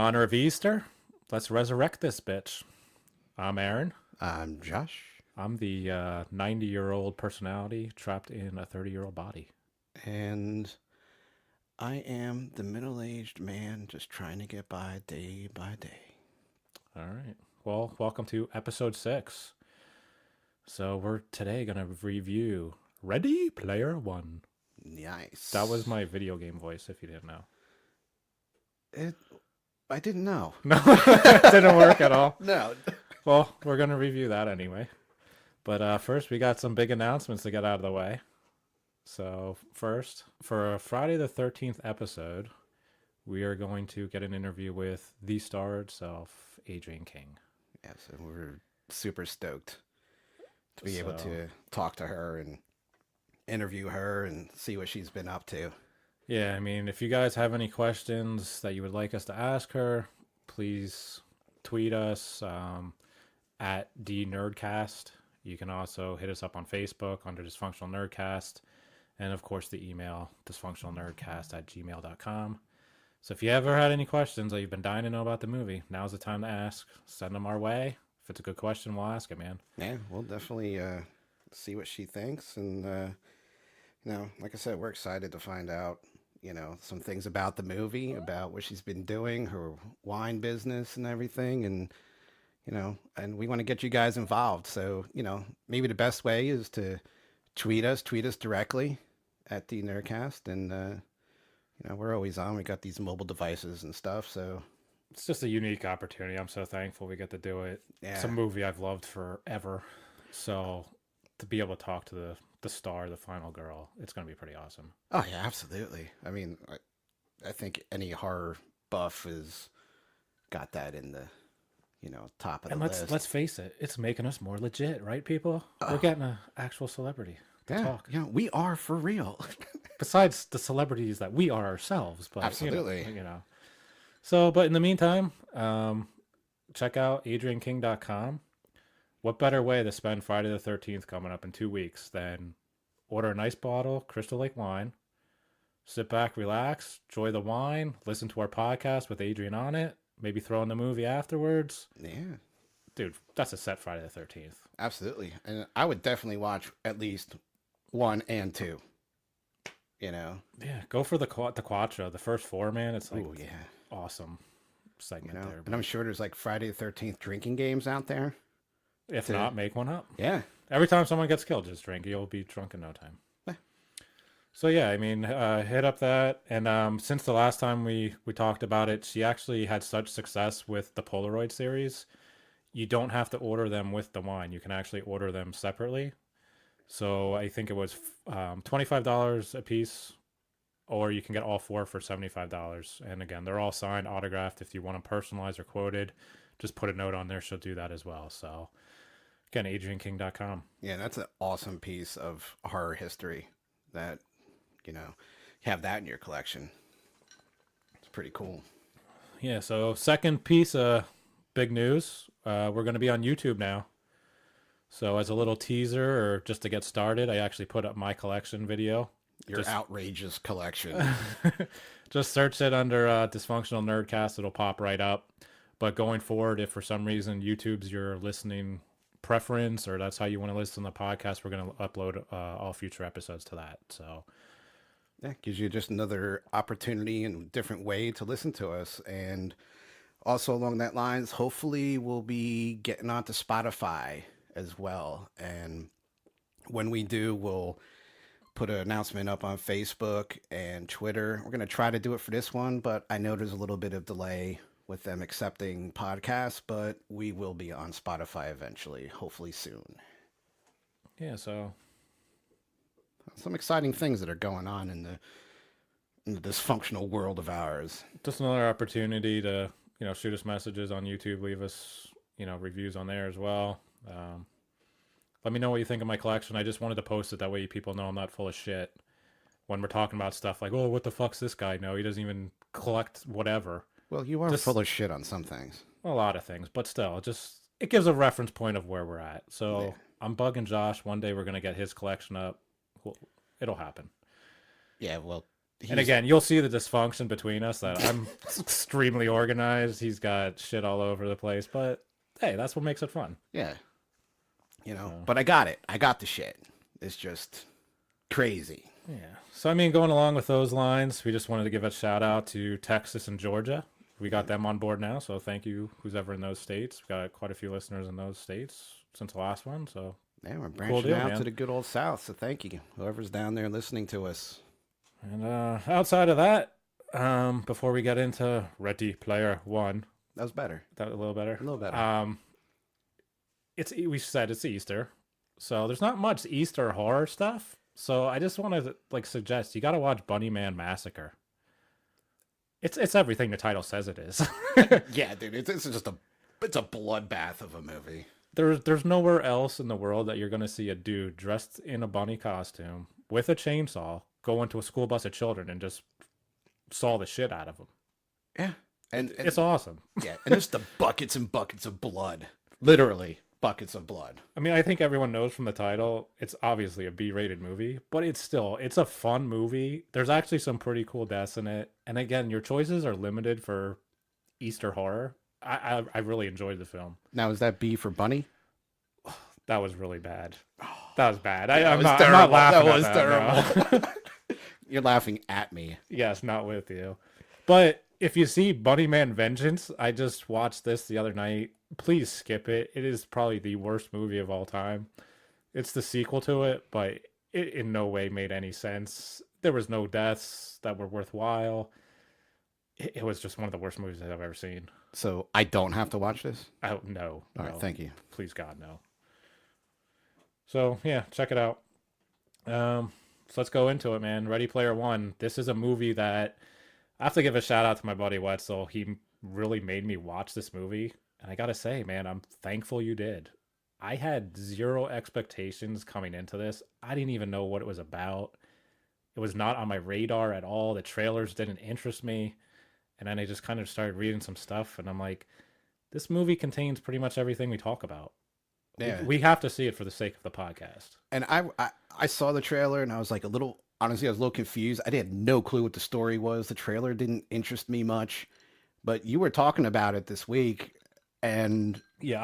honor of Easter, let's resurrect this bitch. I'm Aaron. I'm Josh, I'm the 90-year-old personality trapped in a 30-year-old body. and I am the middle aged man just trying to get by day. All right. Well, welcome to episode 6. So we're today going to review Ready Player One. Nice. That was my video game voice, if you didn't know. I didn't know. No, it didn't work at all. No. Well, we're going to review that anyway. But first, we got some big announcements to get out of the way. So first, for a Friday the 13th episode, we are going to get an interview with the star itself, Adrienne King. Yeah, so we're super stoked to be able So- to talk to her and interview her and see what she's been up to. Yeah, I mean, if you guys have any questions that you would like us to ask her, please tweet us at DNerdcast. You can also hit us up on Facebook under Dysfunctional Nerdcast. And of course, the email dysfunctionalnerdcast@gmail.com. So if you ever had any questions or you've been dying to know about the movie, now's the time to ask. Send them our way. If it's a good question, we'll ask it, man. Yeah, we'll definitely see what she thinks. And, like I said, we're excited to find out, some things about the movie, about what she's been doing, her wine business and everything. And we want to get you guys involved. So, maybe the best way is to tweet us directly at the Nerdcast. And, we're always on. We got these mobile devices and stuff. So, It's just a unique opportunity. I'm so thankful we get to do it. yeah. It's a movie I've loved forever. So to be able to talk to the star, the final girl, it's going to be pretty awesome. Oh, yeah, absolutely. I mean, I think any horror buff has got that in the, top of And the let's list. let's face it, it's making us more legit, right, people? Oh. We're getting an actual celebrity to Yeah, talk. we are for real. Besides the celebrities that we are ourselves, but Absolutely. you know. So, but in the meantime, check out adrianking.com. What better way to spend Friday the 13th coming up in 2 weeks than order a nice bottle Crystal Lake wine, sit back, relax, enjoy the wine, listen to our podcast with Adrian on it, maybe throw in the movie afterwards. Yeah, Dude, that's a set Friday the 13th. absolutely. And I would definitely watch at least 1 and 2. Yeah, go for the Quattro, the first 4, man. It's like Oh, yeah. awesome segment there. And I'm sure there's like Friday the 13th drinking games out there. If not, make one up. Yeah. Every time someone gets killed, just drink. You'll be drunk in no time. Yeah. So yeah, I mean, hit up that. And since the last time we talked about it, she actually had such success with the Polaroid series. You don't have to order them with the wine. You can actually order them separately. So I think it was $25 a piece, or you can get all 4 for $75. And again, they're all signed, autographed. If you want them personalized or quoted, just put a note on there. She'll do that as well. So again, adrianking.com. Yeah, that's an awesome piece of horror history that, have that in your collection. It's pretty cool. Yeah, so second piece of big news, we're going to be on YouTube now. So as a little teaser or just to get started, I actually put up my collection video. Your outrageous collection. Just search it under Dysfunctional Nerdcast. It'll pop right up. But going forward, if for some reason YouTube's your listening preference or that's how you want to listen to the podcast, we're going to upload all future episodes to that. So Yeah, gives you just another opportunity and different way to listen to us. And also along that lines, hopefully we'll be getting onto Spotify as well. And when we do, we'll put an announcement up on Facebook and Twitter. We're going to try to do it for this one, but I know there's a little bit of delay with them accepting podcasts, but we will be on Spotify eventually, hopefully soon. yeah, so Some exciting things that are going on in the dysfunctional world of ours. just another opportunity to shoot us messages on YouTube, leave us reviews on there as well. Let me know what you think of my collection. I just wanted to post it that way people know I'm not full of shit when we're talking about stuff like, oh, what the fuck's this guy know? He doesn't even collect whatever. Well, you are Just- full of shit on some things. A lot of things, but still, it gives a reference point of where we're at. So Yeah. I'm bugging Josh. One day we're gonna get his collection up. It'll happen. Yeah, well, And he's again, you'll see the dysfunction between us that I'm extremely organized. He's got shit all over the place, but hey, that's what makes it fun. yeah, you know. So, But I got it. I got the shit. It's just crazy. yeah. So, I mean, going along with those lines, we just wanted to give a shout out to Texas and Georgia. We got them on board now, so thank you, who's ever in those states. We've got quite a few listeners in those states since the last one, so Yeah, we're cool branching deal, out man. to the good old South. So thank you, whoever's down there listening to us. And outside of that, before we get into Ready Player One, That was better. that a little better. A little better. It's we said it's Easter, so there's not much Easter horror stuff. So I just want to like suggest you got to watch Bunny Man Massacre. It's everything the title says it is. Yeah, dude, it's just it's a bloodbath of a movie. There's nowhere else in the world that you're gonna see a dude dressed in a bunny costume with a chainsaw go into a school bus of children and just saw the shit out of them. Yeah, and It's awesome. yeah, and just the buckets and buckets of blood, literally buckets of blood. I mean, I think everyone knows from the title, it's obviously a B-rated movie, but it's a fun movie. There's actually some pretty cool deaths in it. And again, your choices are limited for Easter horror. I really enjoyed the film. Now, is that B for bunny? That was really bad. That was bad. That I'm was not terrible. laughing That at was that, terrible. no. You're laughing at me. Yes, not with you. But if you see Bunny Man Vengeance, I just watched this the other night. Please skip it. It is probably the worst movie of all time. It's the sequel to it, but it in no way made any sense. There was no deaths that were worthwhile. It was just one of the worst movies I've ever seen. So I don't have to watch this? Oh, no. All right, No. thank you. Please, God, no. So, yeah, check it out. So let's go into it, man. Ready Player One. This is a movie that I have to give a shout out to my buddy Wetzel. He really made me watch this movie. And I gotta say, man, I'm thankful you did. I had zero expectations coming into this. I didn't even know what it was about. It was not on my radar at all. The trailers didn't interest me. And then I just kind of started reading some stuff, and I'm like, this movie contains pretty much everything we talk about. Yeah. We have to see it for the sake of the podcast. And I saw the trailer and I was like honestly, I was a little confused. I had no clue what the story was. The trailer didn't interest me much, but you were talking about it this week, and Yeah,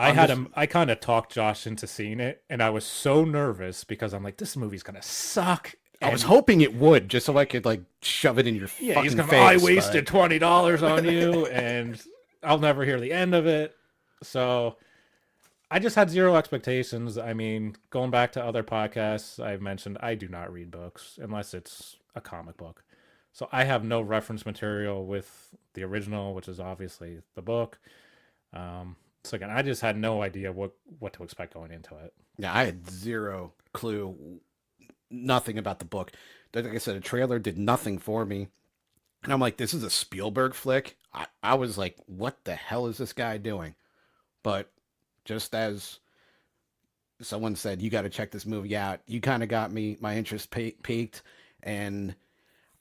I kind of talked Josh into seeing it, and I was so nervous because I'm like, this movie's gonna suck. I was And hoping it would, just so I could like shove it in your yeah, fucking he's gonna. face. I wasted $20 on you, and I'll never hear the end of it. So I just had zero expectations. I mean, going back to other podcasts I've mentioned, I do not read books unless it's a comic book. So I have no reference material with the original, which is obviously the book. So again, I just had no idea what to expect going into it. Yeah, I had zero clue, nothing about the book. Like I said, the trailer did nothing for me. And I'm like, this is a Spielberg flick. I was like, what the hell is this guy doing? But just as someone said, you got to check this movie out, you kind of got my interest peaked. And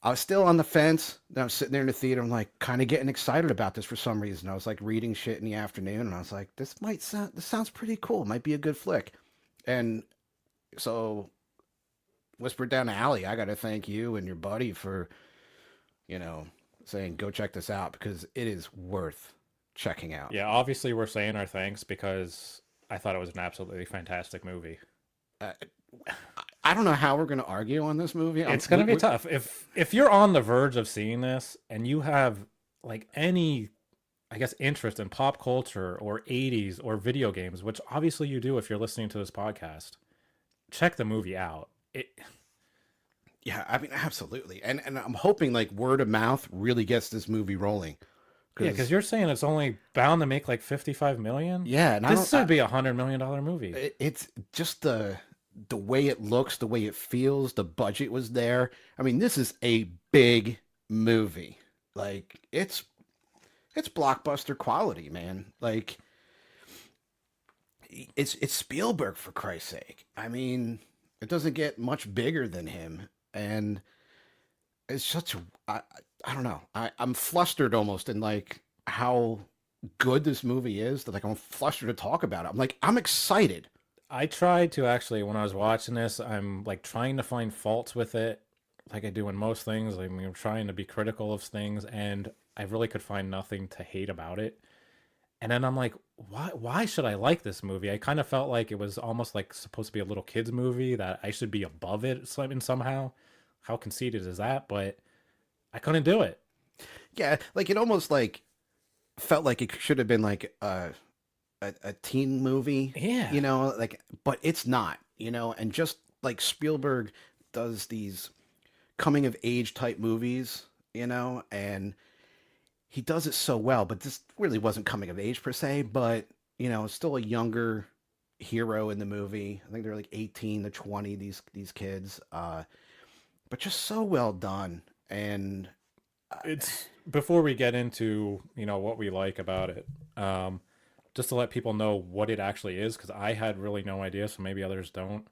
I was still on the fence. Then I was sitting there in the theater. I'm like, kind of getting excited about this for some reason. I was like reading shit in the afternoon, and I was like, this sounds pretty cool. Might be a good flick. And so, whispered down the alley, I got to thank you and your buddy for, saying go check this out because it is worth checking out. Yeah, obviously we're saying our thanks because I thought it was an absolutely fantastic movie. Uh, I don't know how we're going to argue on this movie. It's going to be tough. If you're on the verge of seeing this and you have like any, I guess, interest in pop culture or 80s or video games, which obviously you do if you're listening to this podcast, check the movie out. Yeah, I mean, absolutely. And I'm hoping like word of mouth really gets this movie rolling. Yeah, because you're saying it's only bound to make like 55 million. Yeah, and this should be $100 million movie. It's just the way it looks, the way it feels, the budget was there. I mean, this is a big movie. Like it's blockbuster quality, man. Like it's Spielberg, for Christ's sake. I mean, it doesn't get much bigger than him, and it's such a I don't know. I'm flustered almost in like how good this movie is that like I'm flustered to talk about it. I'm like, I'm excited. I tried to actually, when I was watching this, I'm like trying to find faults with it. like I do in most things. I mean, I'm trying to be critical of things, and I really could find nothing to hate about it. And then I'm like, why should I like this movie? I kind of felt like it was almost like supposed to be a little kids movie that I should be above it somehow. How conceited is that? But I couldn't do it. Yeah, like it almost like felt like it should have been like a teen movie, Yeah. like, but it's not, and just like Spielberg does these coming of age type movies, and he does it so well, but this really wasn't coming of age per se, but still a younger hero in the movie. I think they're like 18 to 20, these kids, but just so well done. And It's before we get into, what we like about it. Just to let people know what it actually is, because I had really no idea, so maybe others don't.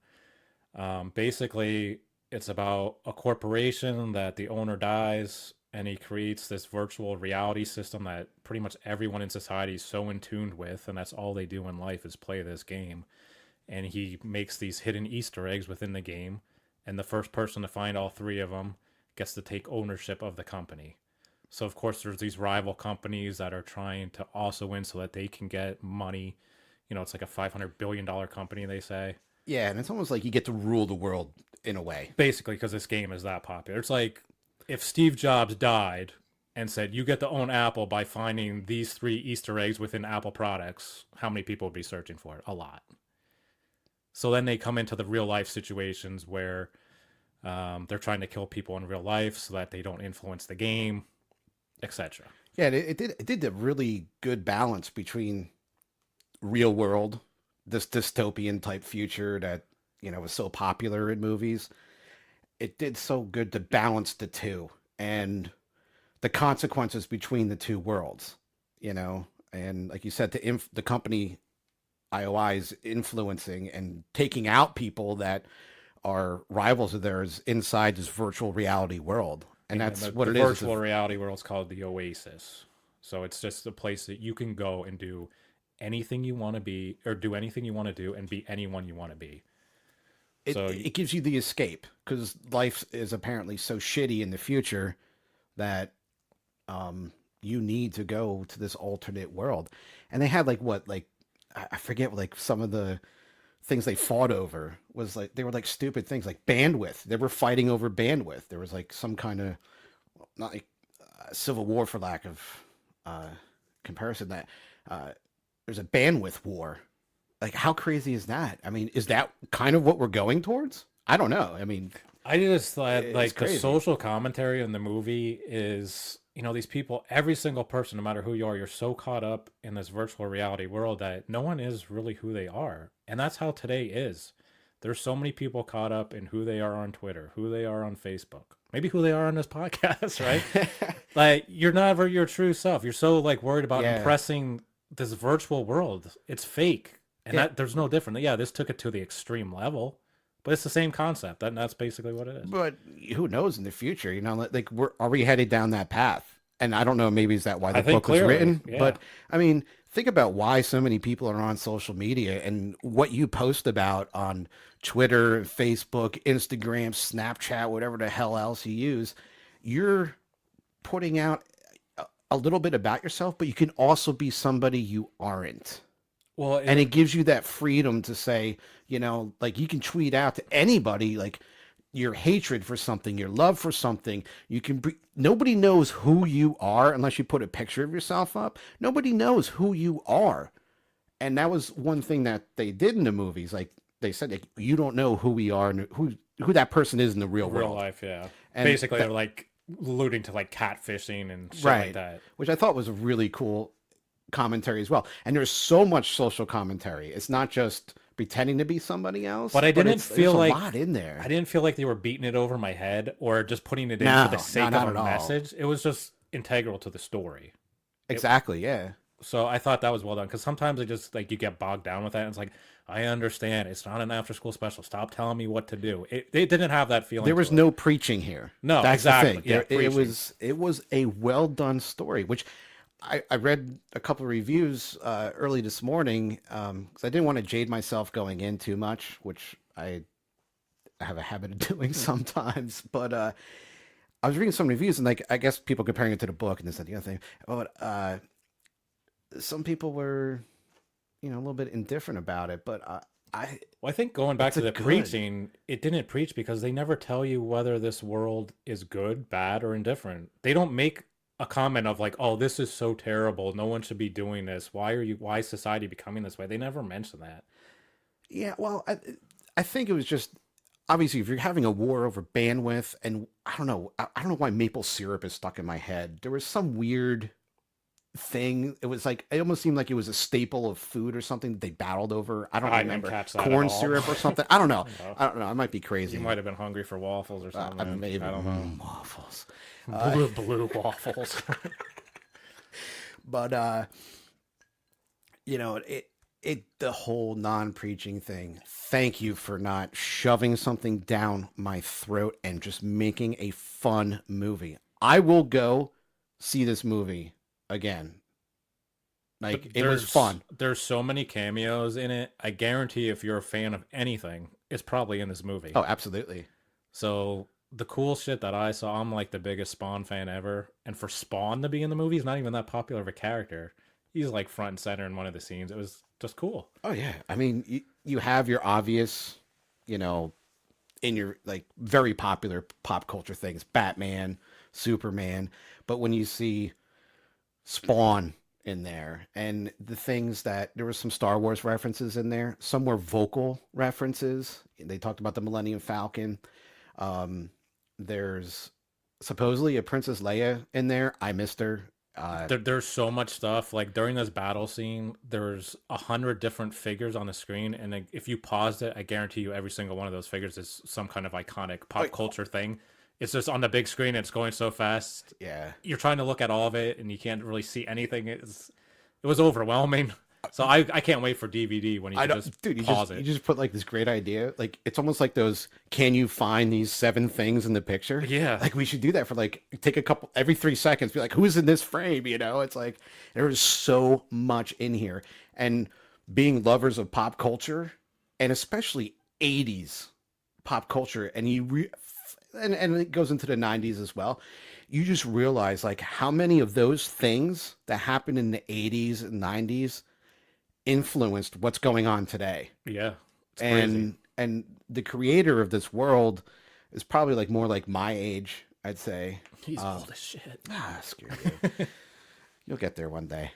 Basically, it's about a corporation that the owner dies, and he creates this virtual reality system that pretty much everyone in society is so in tuned with, and that's all they do in life is play this game. And he makes these hidden Easter eggs within the game, and the first person to find all three of them gets to take ownership of the company. So of course there's these rival companies that are trying to also win so that they can get money. It's like a $500 billion company, they say. yeah, and it's almost like you get to rule the world in a way. Basically, because this game is that popular. It's like if Steve Jobs died and said, you get to own Apple by finding these three Easter eggs within Apple products, how many people would be searching for it? A lot. So then they come into the real life situations where they're trying to kill people in real life so that they don't influence the game, etc. Yeah, it did a really good balance between real world, this dystopian type future that was so popular in movies. It did so good to balance the two and the consequences between the two worlds. And like you said, the company IOI is influencing and taking out people that are rivals of theirs inside this virtual reality world. And And that's the, what the it is. virtual reality world is called the Oasis. So it's just a place that you can go and do anything you want to be, or do anything you want to do, and be anyone you want to be. It, So it gives you the escape because life is apparently so shitty in the future that you need to go to this alternate world. And they had like what, like, I forget, like some of the things they fought over was like, they were like stupid things like bandwidth. They were fighting over bandwidth. There was like some kind of, not like civil war for lack of uh, comparison, that uh, there's a bandwidth war. Like, how crazy is that? I mean, is that kind of what we're going towards? I don't know. I mean, I just thought it's like the crazy. social commentary in the movie is, these people, every single person, no matter who you are, you're so caught up in this virtual reality world that no one is really who they are. And that's how today is. There's so many people caught up in who they are on Twitter, who they are on Facebook, maybe who they are on this podcast, right? Like you're never your true self. You're so like worried about Yeah. impressing this virtual world. It's fake. And Yeah. that there's no different. Yeah, this took it to the extreme level, but it's the same concept. That's basically what it is. But who knows in the future? Like, are we headed down that path? And I don't know. Maybe is that why I the think book was clearly, written? yeah. But I mean, think about why so many people are on social media and what you post about on Twitter, Facebook, Instagram, Snapchat, whatever the hell else you use. You're putting out a little bit about yourself, but you can also be somebody you aren't. Well, And it gives you that freedom to say, like you can tweet out to anybody, like your hatred for something, your love for something. Nobody knows who you are unless you put a picture of yourself up. Nobody knows who you are. And that was one thing that they did in the movies. Like they said, like, you don't know who we are and who that person is in the real real world. life, yeah. And Basically, they're like alluding to like catfishing and shit like that. Which I thought was a really cool commentary as well. And there's so much social commentary. It's not just pretending to be somebody else. But I didn't feel there's like a lot in there. I didn't feel like they were beating it over my head or just putting it in No, for the sake not of at a all. message. It was just integral to the story. Exactly. Yeah. So I thought that was well done because sometimes it just like you get bogged down with that. And it's like I understand it's not an after school special. Stop telling me what to do. They didn't have that feeling. There was no preaching here. No, that's exactly. the thing. Yeah, it was a well done story, which I read a couple of reviews early this morning because I didn't want to jade myself going in too much, which I have a habit of doing sometimes. But I was reading some reviews, and like I guess people comparing it to the book and this and the other thing. But some people were, a little bit indifferent about it. But I Well, I think going back it's to a the good. preaching, it didn't preach because they never tell you whether this world is good, bad, or indifferent. They don't make a comment of like, "Oh, this is so terrible. No one should be doing this. Why is society becoming this way?" They never mention that. Yeah, well, I think it was just obviously if you're having a war over bandwidth, and I don't know why maple syrup is stuck in my head. There was some weird thing. It was like it almost seemed like it was a staple of food or something that they battled over. I don't I didn't remember catch that at corn all. syrup or something. I don't know. No. I don't know. I might be You crazy. might have been hungry for waffles or something. Maybe I don't know. waffles. Blue waffles. But it the whole non-preaching thing. Thank you for not shoving something down my throat and just making a fun movie. I will go see this movie again. Like it was fun. There's so many cameos in it. I guarantee if you're a fan of anything, it's probably in this movie. Oh, absolutely. So the cool shit that I saw, I'm like the biggest Spawn fan ever. And for Spawn to be in the movie, he's not even that popular of a character. He's like front and center in one of the scenes. It was just cool. Oh yeah. I mean, you have your obvious, you know, in your like very popular pop culture things, Batman, Superman, but when you see Spawn in there, and the things that there was some Star Wars references in there. Some were vocal references. They talked about the Millennium Falcon. Um, there's supposedly a Princess Leia in there. I missed her. There's so much stuff. Like during this battle scene, there's 100 different figures on the screen, and like, if you paused it, I guarantee you every single one of those figures is some kind of iconic pop Like, culture thing. It's just on the big screen. It's going so fast. yeah. You're trying to look at all of it, and you can't really see anything. It was overwhelming. So I can't wait for DVD when you I can don't, just dude. pause You it. just put like this great idea. Like it's almost like those. Can you find these seven things in the picture? Yeah, Like we should do that for like take a couple every 3 seconds. Be like, who's in this frame? You know, it's like there is so much in here. And being lovers of pop culture, and especially '80s pop culture, and and it goes into the '90s as well. You just realize like how many of those things that happened in the '80s and '90s influenced what's going on today. yeah, it's crazy. And the creator of this world is probably like more like my age, I'd say. He's old as shit. Screw you. You'll get there one day.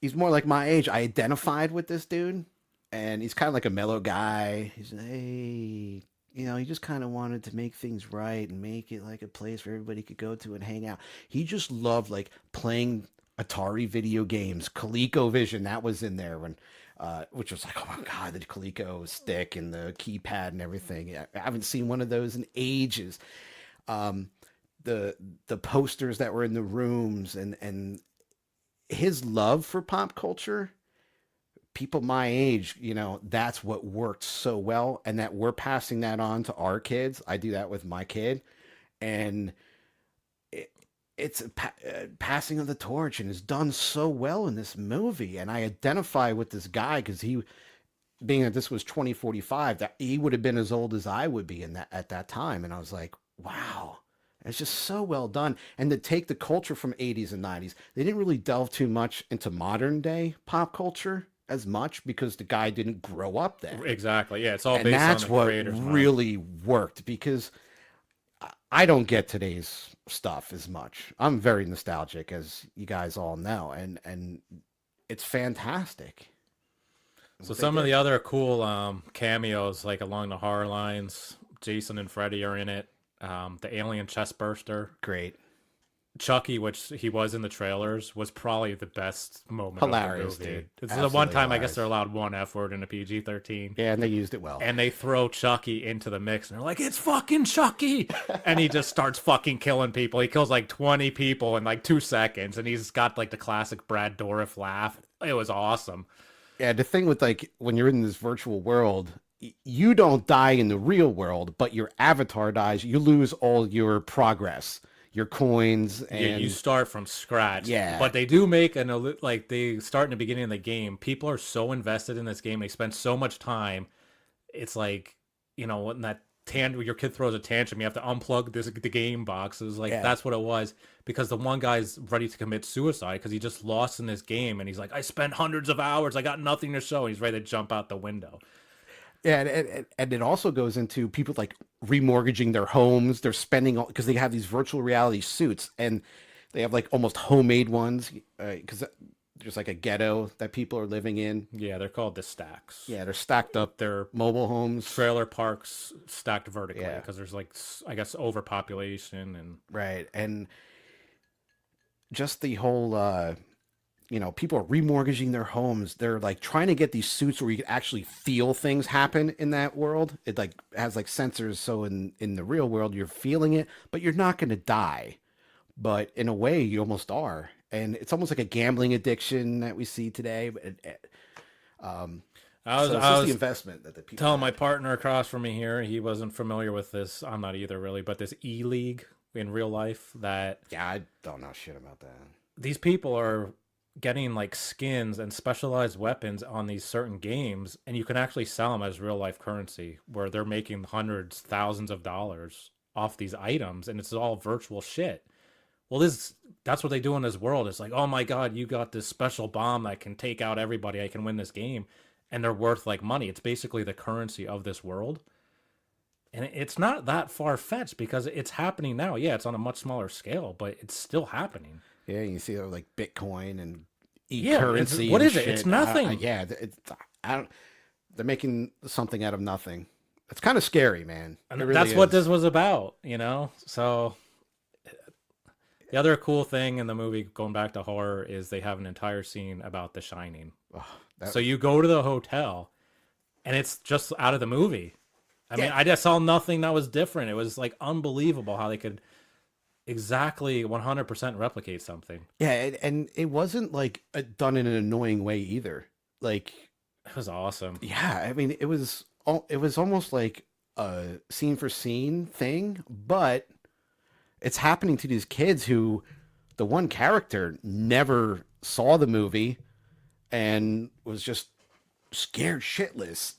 He's more like my age. I identified with this dude, and he's kind of like a mellow guy. He's hey, he just kind of wanted to make things right and make it like a place where everybody could go to and hang out. He just loved like playing Atari video games. ColecoVision, that was in there when, which was like, oh my god, the Coleco stick and the keypad and everything. I haven't seen one of those in ages. Um, the posters that were in the rooms, and his love for pop culture, people my age, that's what worked so well, and that we're passing that on to our kids. I do that with my kid, and it, it's a passing of the torch, and is done so well in this movie. And I identify with this guy because he, being that this was 2045, that he would have been as old as I would be in that at that time, and I was like, wow. It's just so well done. And to take the culture from '80s and '90s, they didn't really delve too much into modern day pop culture as much because the guy didn't grow up then. Exactly. Yeah, it's all And based on that's the what creator's mind. really worked because I don't get today's stuff as much. I'm very nostalgic, as you guys all know, and it's fantastic So what they some of did. the other cool cameos, like along the horror lines, Jason and Freddy are in it. The alien chest burster, Great. Chucky, which he was in the trailers, was probably the best moment Hilarious, of the movie. dude. It's the one Absolutely time I guess hilarious. they're allowed one F word in a PG-13. Yeah, and they used it well. And they throw Chucky into the mix, and they're like, "It's fucking Chucky!" And he just starts fucking killing people. He kills like 20 people in like 2 seconds, and he's got like the classic Brad Dourif laugh. It was awesome. Yeah, the thing with like when you're in this virtual world, you don't die in the real world, but your avatar dies. You lose all your progress, your coins, Yeah, you and start from scratch. yeah, But they do make like they start in the beginning of the game. People are so invested in this game. They spend so much time. It's like you know, when that your kid throws a tantrum, you have to unplug the game box. It was like Yeah. that's what it was, because the one guy's ready to commit suicide because he just lost in this game, and he's like, I spent hundreds of hours, I got nothing to show, and he's ready to jump out the window. Yeah, and it also goes into people like remortgaging their homes. They're spending all because they have these virtual reality suits, and they have like almost homemade ones because there's like a ghetto that people are living in. Yeah, they're called the stacks. Yeah, they're stacked up They're mobile homes. trailer parks stacked vertically Yeah, because there's like I guess overpopulation and right. And just the whole people are remortgaging their homes. They're like trying to get these suits where you can actually feel things happen in that world. It like has like sensors, so in the real world you're feeling it, but you're not going to die. But in a way, you almost are, and it's almost like a gambling addiction that we see today. But I was so it's I just the was investment that the people telling my have. partner across from me here, he wasn't familiar with this. I'm not either really, but this E-League in real life, that Yeah, I don't know shit about that. these people are getting like skins and specialized weapons on these certain games, and you can actually sell them as real life currency, where they're making hundreds, thousands of dollars off these items, and it's all virtual shit. Well, that's what they do in this world. It's like, oh my god, you got this special bomb that can take out everybody. I can win this game, and they're worth like money. It's basically the currency of this world, and it's not that far fetched because it's happening now. Yeah, it's on a much smaller scale, but it's still happening. Yeah, you see like Bitcoin and Yeah, e-currency. what and is it? It's shit. nothing. Yeah, I don't. They're making something out of nothing. It's kind of scary, man. It And really that's what is. this was about, you know? So the other cool thing in the movie, going back to horror, is they have an entire scene about The Shining. Oh, that, So you go to the hotel, and it's just out of the movie. I mean, yeah, I just saw nothing that was different. It was like unbelievable how they could exactly 100% replicate something. yeah, and it wasn't like done in an annoying way either. Like, It was awesome. yeah, I mean, it was almost like a scene for scene thing, but it's happening to these kids who the one character never saw the movie and was just scared shitless,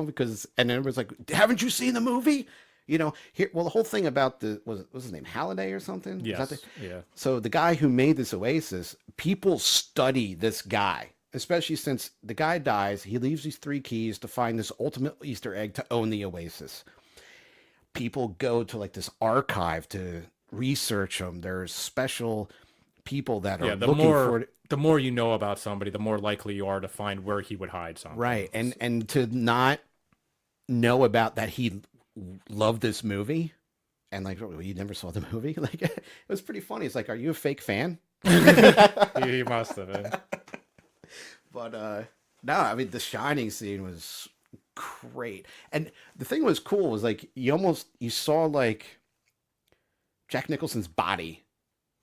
because and then it was like, haven't you seen the movie? Here, well, the whole thing about was his name Halliday or something? Is that Yes. Yeah. so the guy who made this Oasis, people study this guy, especially since the guy dies. He leaves these three keys to find this ultimate Easter egg to own the Oasis. People go to like this archive to research them. There's special people that are Yeah, looking for it. the more you know about somebody, the more likely you are to find where he would hide something. Right. And to not know about that he loved this movie and like, oh, you never saw the movie. Like, it was pretty funny. It's like, are you a fake fan? He must have been. But no, I mean the Shining scene was great. And the thing was cool was like you saw like Jack Nicholson's body,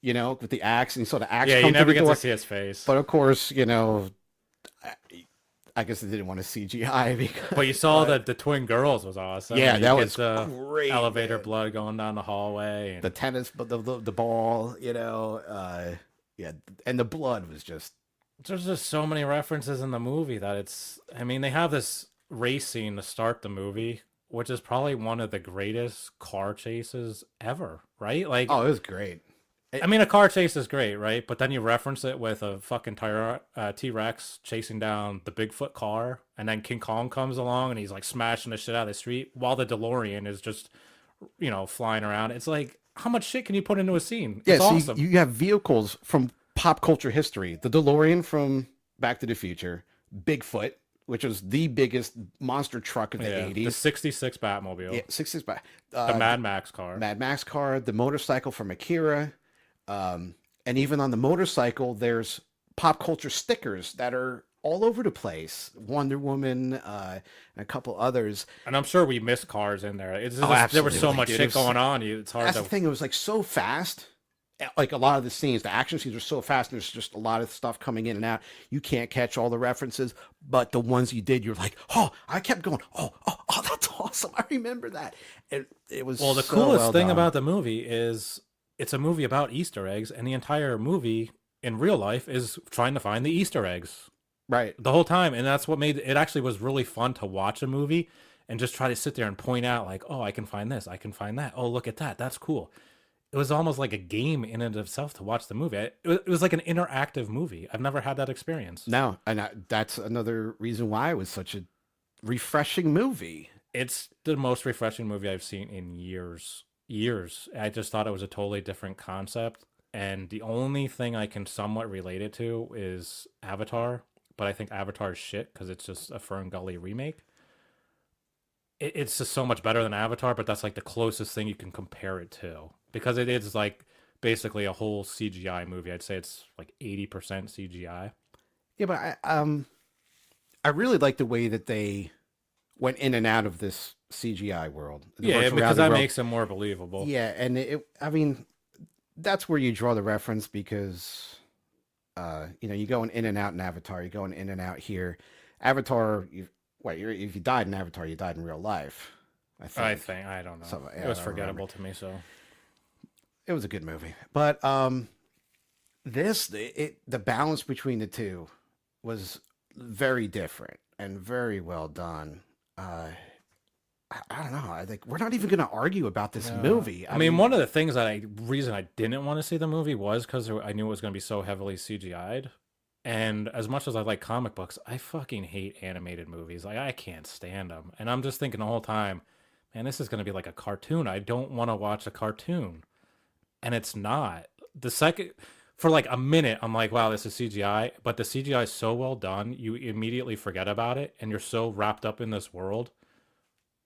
with the axe, and you saw the axe Yeah, you come never through the get door. to see his face. But of course, I, I guess they didn't want to CGI because But you saw that the twin girls was awesome. yeah, You that get was the great. elevator Man. blood going down the hallway. And The tennis, but the ball, yeah, and the blood was just there's just so many references in the movie that I mean, they have this race scene to start the movie, which is probably one of the greatest car chases ever, right? Like, oh, it was great. I mean, a car chase is great, right? But then you reference it with a fucking T-Rex chasing down the Bigfoot car, and then King Kong comes along and he's like smashing the shit out of the street while the DeLorean is just, flying around. It's like, how much shit can you put into a scene? Yeah, It's so awesome. you have vehicles from pop culture history. The DeLorean from Back to the Future, Bigfoot, which was the biggest monster truck of the Yeah, the 80s. 66 Batmobile, Yeah, 60s by the Mad Max car. Mad Max car, the motorcycle from Akira. And even on the motorcycle, there's pop culture stickers that are all over the place. Wonder Woman, and a couple others. And I'm sure we missed cars in there. It's just, Oh, there was so absolutely, much dude. It shit was- going on. It's hard That's to. the thing. It was like so fast. Like a lot of the scenes, the action scenes are so fast. And there's just a lot of stuff coming in and out. You can't catch all the references, but the ones you did, you're like, oh, I kept going. Oh, that's awesome. I remember that. It was Well, the so coolest well thing done. about the movie is it's a movie about Easter eggs, and the entire movie in real life is trying to find the Easter eggs Right. the whole time. And that's what made it actually was really fun to watch a movie and just try to sit there and point out like, oh, I can find this, I can find that. Oh, look at that. That's cool. It was almost like a game in and of itself to watch the movie. It was like an interactive movie. I've never had that experience. No, and that's another reason why it was such a refreshing movie. It's the most refreshing movie I've seen in years. Years. I just thought it was a totally different concept. And the only thing I can somewhat relate it to is Avatar. But I think Avatar is shit because it's just a Fern Gully remake. It's just so much better than Avatar, but that's like the closest thing you can compare it to. Because it is like basically a whole CGI movie. I'd say it's like 80% CGI. Yeah, but I really like the way that they went in and out of this CGI world. The Yeah, virtual because reality that world. makes it more believable. Yeah, and I mean, that's where you draw the reference because, you're going in and out in Avatar. You're going in and out here. Avatar, if you died in Avatar, you died in real life. I don't know. So, yeah, It was I don't forgettable to me, so. It was a good movie, but the balance between the two was very different and very well done. I don't know. I think we're not even going to argue about this movie. I mean, one of the things reason I didn't want to see the movie was because I knew it was going to be so heavily CGI'd. And as much as I like comic books, I fucking hate animated movies. Like, I can't stand them. And I'm just thinking the whole time, man, this is going to be like a cartoon. I don't want to watch a cartoon. And it's not. For like a minute, I'm like, wow, this is CGI. But the CGI is so well done, you immediately forget about it. And you're so wrapped up in this world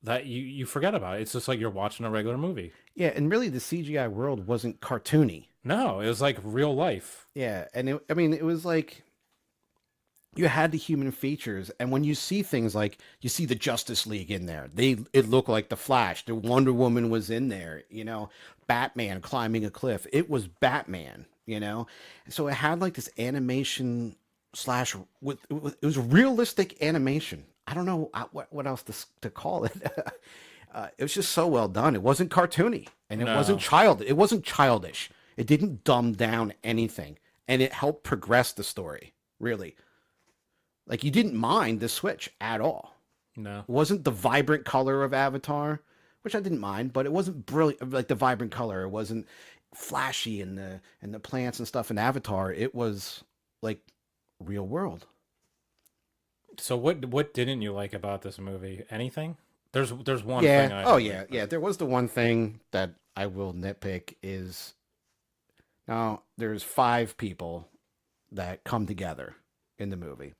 that you forget about it. It's just like you're watching a regular movie. Yeah, and really the CGI world wasn't cartoony. No, it was like real life. Yeah, and it was like you had the human features, and when you see things like you see the Justice League in there, it looked like the Flash. The Wonder Woman was in there, Batman climbing a cliff. It was Batman, So it had like this animation slash it was realistic animation. I don't know what else to call it. It was just so well done. It wasn't cartoony, and it wasn't It wasn't childish. It didn't dumb down anything, and it helped progress the story. Really, like you didn't mind the switch at all. No, It wasn't the vibrant color of Avatar, which I didn't mind, but it wasn't brilliant like the vibrant color. It wasn't flashy in the plants and stuff in Avatar. It was like real world. so what didn't you like about this movie? Anything? There's one Yeah. thing I Oh don't yeah. like, Yeah. There was the one thing that I will nitpick is now there's 5 people that come together in the movie,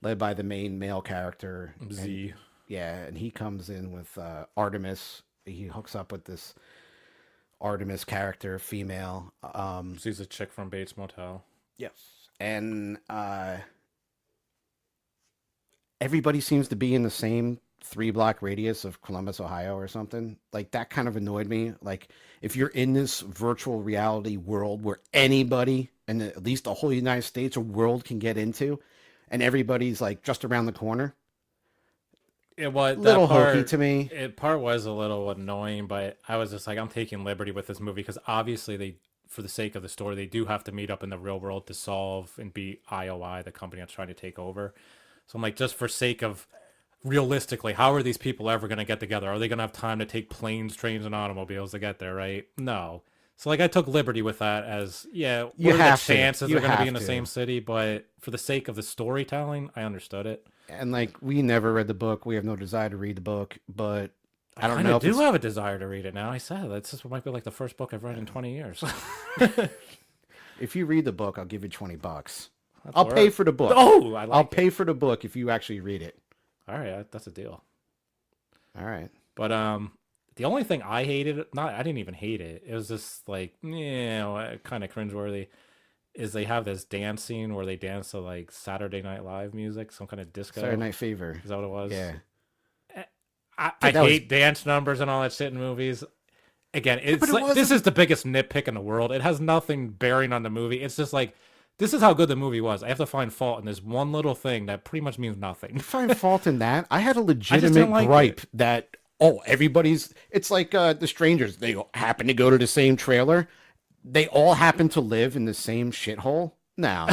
led by the main male character. but Z. Yeah, and he comes in with Artemis. He hooks up with this Artemis character, female. Z's a chick from Bates Motel. Yes. And everybody seems to be in the same 3-block radius of Columbus, Ohio or something. Like that kind of annoyed me. Like if you're in this virtual reality world where anybody in at least the whole United States or world can get into and everybody's like just around the corner. It was Little that part, hokey to me. It part was a little annoying, but I was just like, I'm taking liberty with this movie because obviously for the sake of the story, they do have to meet up in the real world to solve and beat IOI, the company that's trying to take over. So I'm like, just for sake of realistically, how are these people ever going to get together? Are they going to have time to take planes, trains, and automobiles to get there? Right? No. So like, I took liberty with that as You what are have the to. chances You they're going to be have in the to. same city? But for the sake of the storytelling, I understood it. And like we never read the book. We have no desire to read the book, but I don't kind know of if it's, do have a desire to read it now. I said that's just might be like the first book I've read in 20 years. if you read the book, I'll give you $20. That's I'll all pay right. for the book. Oh, I like I'll it. pay for the book if you actually read it. All right, that's a deal. All right. But the only thing I hated, I didn't even hate it. It was just like, kind of cringeworthy. Is they have this dance scene where they dance to like Saturday Night Live music, some kind of disco. Saturday Night Fever. Is that what it was? Yeah. I That was- hate dance numbers and all that shit in movies. Again, it's but it like, this wasn't- is the biggest nitpick in the world. It has nothing bearing on the movie. It's just like, this is how good the movie was. I have to find fault in this one little thing that pretty much means nothing. Find fault in that. I had a didn't legitimate like gripe that everybody's. It's like the strangers. They happen to go to the same trailer. They all happen to live in the same shithole. No,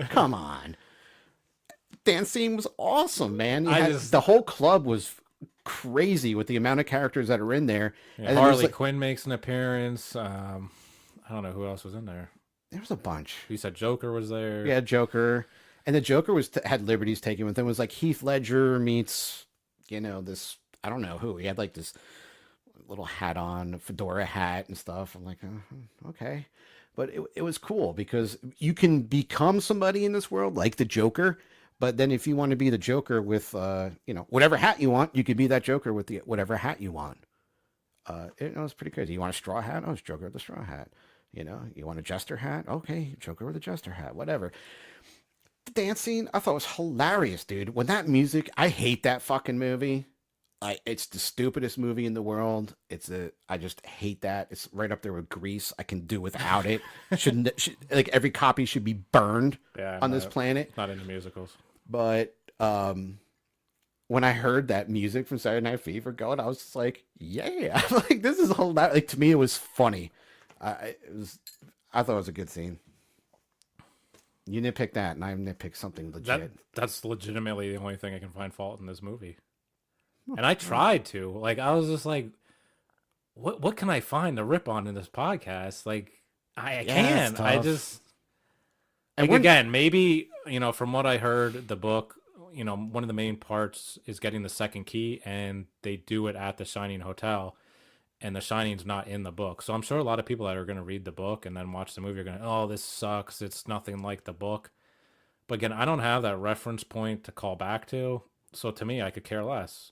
come on. Dance scene was awesome, man. I just- The whole club was crazy with the amount of characters that are in there. Yeah, And then there's Harley like, Quinn makes an appearance. I don't know who else was in there. there was a bunch. You said Joker was there. Yeah, Joker, and the Joker was had liberties taken with him. It was like Heath Ledger meets, this, I don't know who. He had like this little hat on, a fedora hat and stuff. I'm like, okay, but it was cool because you can become somebody in this world like the Joker. But then if you want to be the Joker with, whatever hat you want, you could be that Joker with the whatever hat you want. It was pretty crazy. You want a straw hat? Oh, it's Joker with the straw hat. You want a jester hat? Okay, Joker with a jester hat. Whatever. The dance scene I thought was hilarious, dude. When that music, I hate that fucking movie. It's the stupidest movie in the world. I just hate that. It's right up there with Grease. I can do without it. Should like every copy should be burned Yeah, on this planet. Not into musicals. But when I heard that music from Saturday Night Fever going, I was just like, yeah, like this is hilarious. Like to me, it was funny. I thought it was a good scene. You nitpick that, and I nitpick something legit. That's legitimately the only thing I can find fault in this movie. And I tried to. Like, I was just like, what can I find to rip on in this podcast? Like, I can't. I just... And again, maybe, from what I heard, the book, one of the main parts is getting the second key, and they do it at the Shining Hotel. And the Shining's not in the book. So I'm sure a lot of people that are going to read the book and then watch the movie are going to, oh, this sucks. It's nothing like the book. But again, I don't have that reference point to call back to. So to me, I could care less.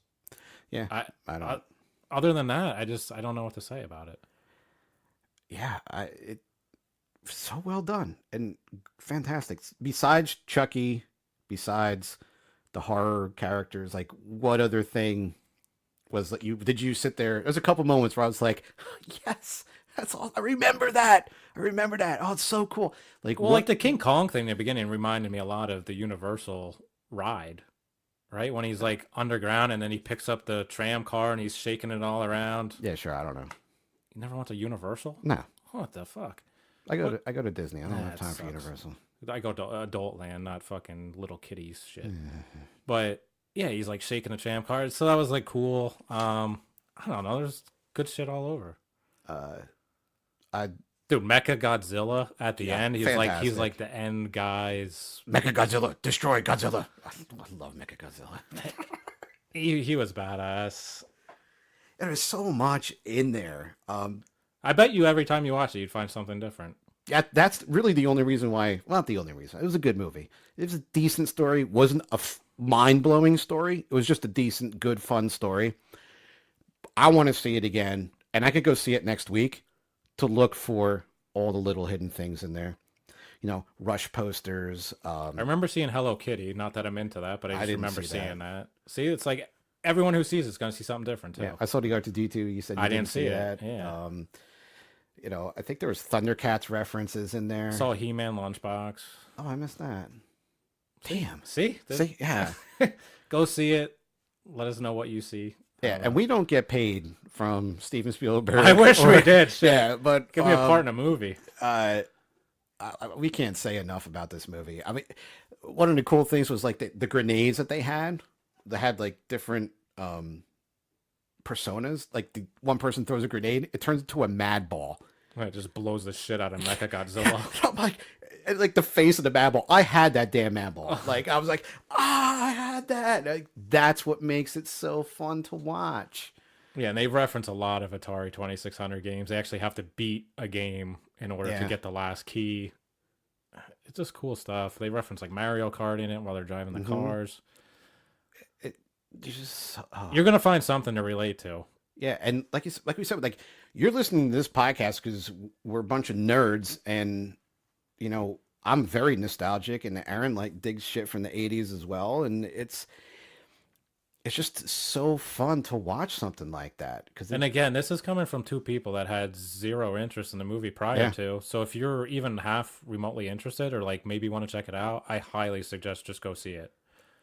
Yeah, I don't. Other than that, I don't know what to say about it. Yeah, it so well done and fantastic. Besides Chucky, besides the horror characters, like what other thing was that did you sit there? There's a couple moments where I was like, yes, that's all. I remember that. Oh, it's so cool. Like, like the King Kong thing in the beginning reminded me a lot of the Universal ride, right? When he's like underground and then he picks up the tram car and he's shaking it all around. Yeah, sure. I don't know. You never went to Universal? No. What the fuck? I go to Disney. I don't have time for Universal. I go to Adult Land, not fucking little kiddies shit. But yeah, he's like shaking the tram car. So that was like cool. I don't know. There's good shit all over. Dude, Mecha Godzilla at the end. He's fantastic. like the end guy's. Mecha Godzilla, destroy Godzilla. I love Mecha Godzilla. He was badass. And there's so much in there. I bet you every time you watch it, you'd find something different. That's really the only reason why. Well, not the only reason. It was a good movie. It was a decent story. Wasn't a mind-blowing story. It was just a decent, good, fun story. I want to see it again, and I could go see it next week to look for all the little hidden things in there. Rush posters. I remember seeing Hello Kitty. Not that I'm into that, but I just didn't remember see seeing that. See, it's like everyone who sees it's going to see something different too. Yeah, I saw the R2D2. You said you I didn't see that. it. Yeah. I think there was Thundercats references in there. I saw a He-Man lunchbox. Oh, I missed that. Damn. See? Yeah. Go see it. Let us know what you see. Yeah, and we don't get paid from Steven Spielberg. I wish we did. Shit. Yeah, but Give me a part in a movie. We can't say enough about this movie. I mean, one of the cool things was like the grenades that they had. They had like different personas. Like the one person throws a grenade, it turns into a mad ball. It just blows the shit out of Mecha Godzilla. I'm like the face of the mad ball. I had that damn mad ball. Like I was like, I had that. Like, that's what makes it so fun to watch. Yeah, and they reference a lot of Atari 2600 games. They actually have to beat a game in order to get the last key. It's just cool stuff. They reference like Mario Kart in it while they're driving the cars. You're gonna find something to relate to. Yeah, and like we said, like you're listening to this podcast because we're a bunch of nerds, and I'm very nostalgic, and Aaron like digs shit from the '80s as well, and it's just so fun to watch something like that. And again, this is coming from two people that had zero interest in the movie prior to. So if you're even half remotely interested, or like maybe want to check it out, I highly suggest just go see it.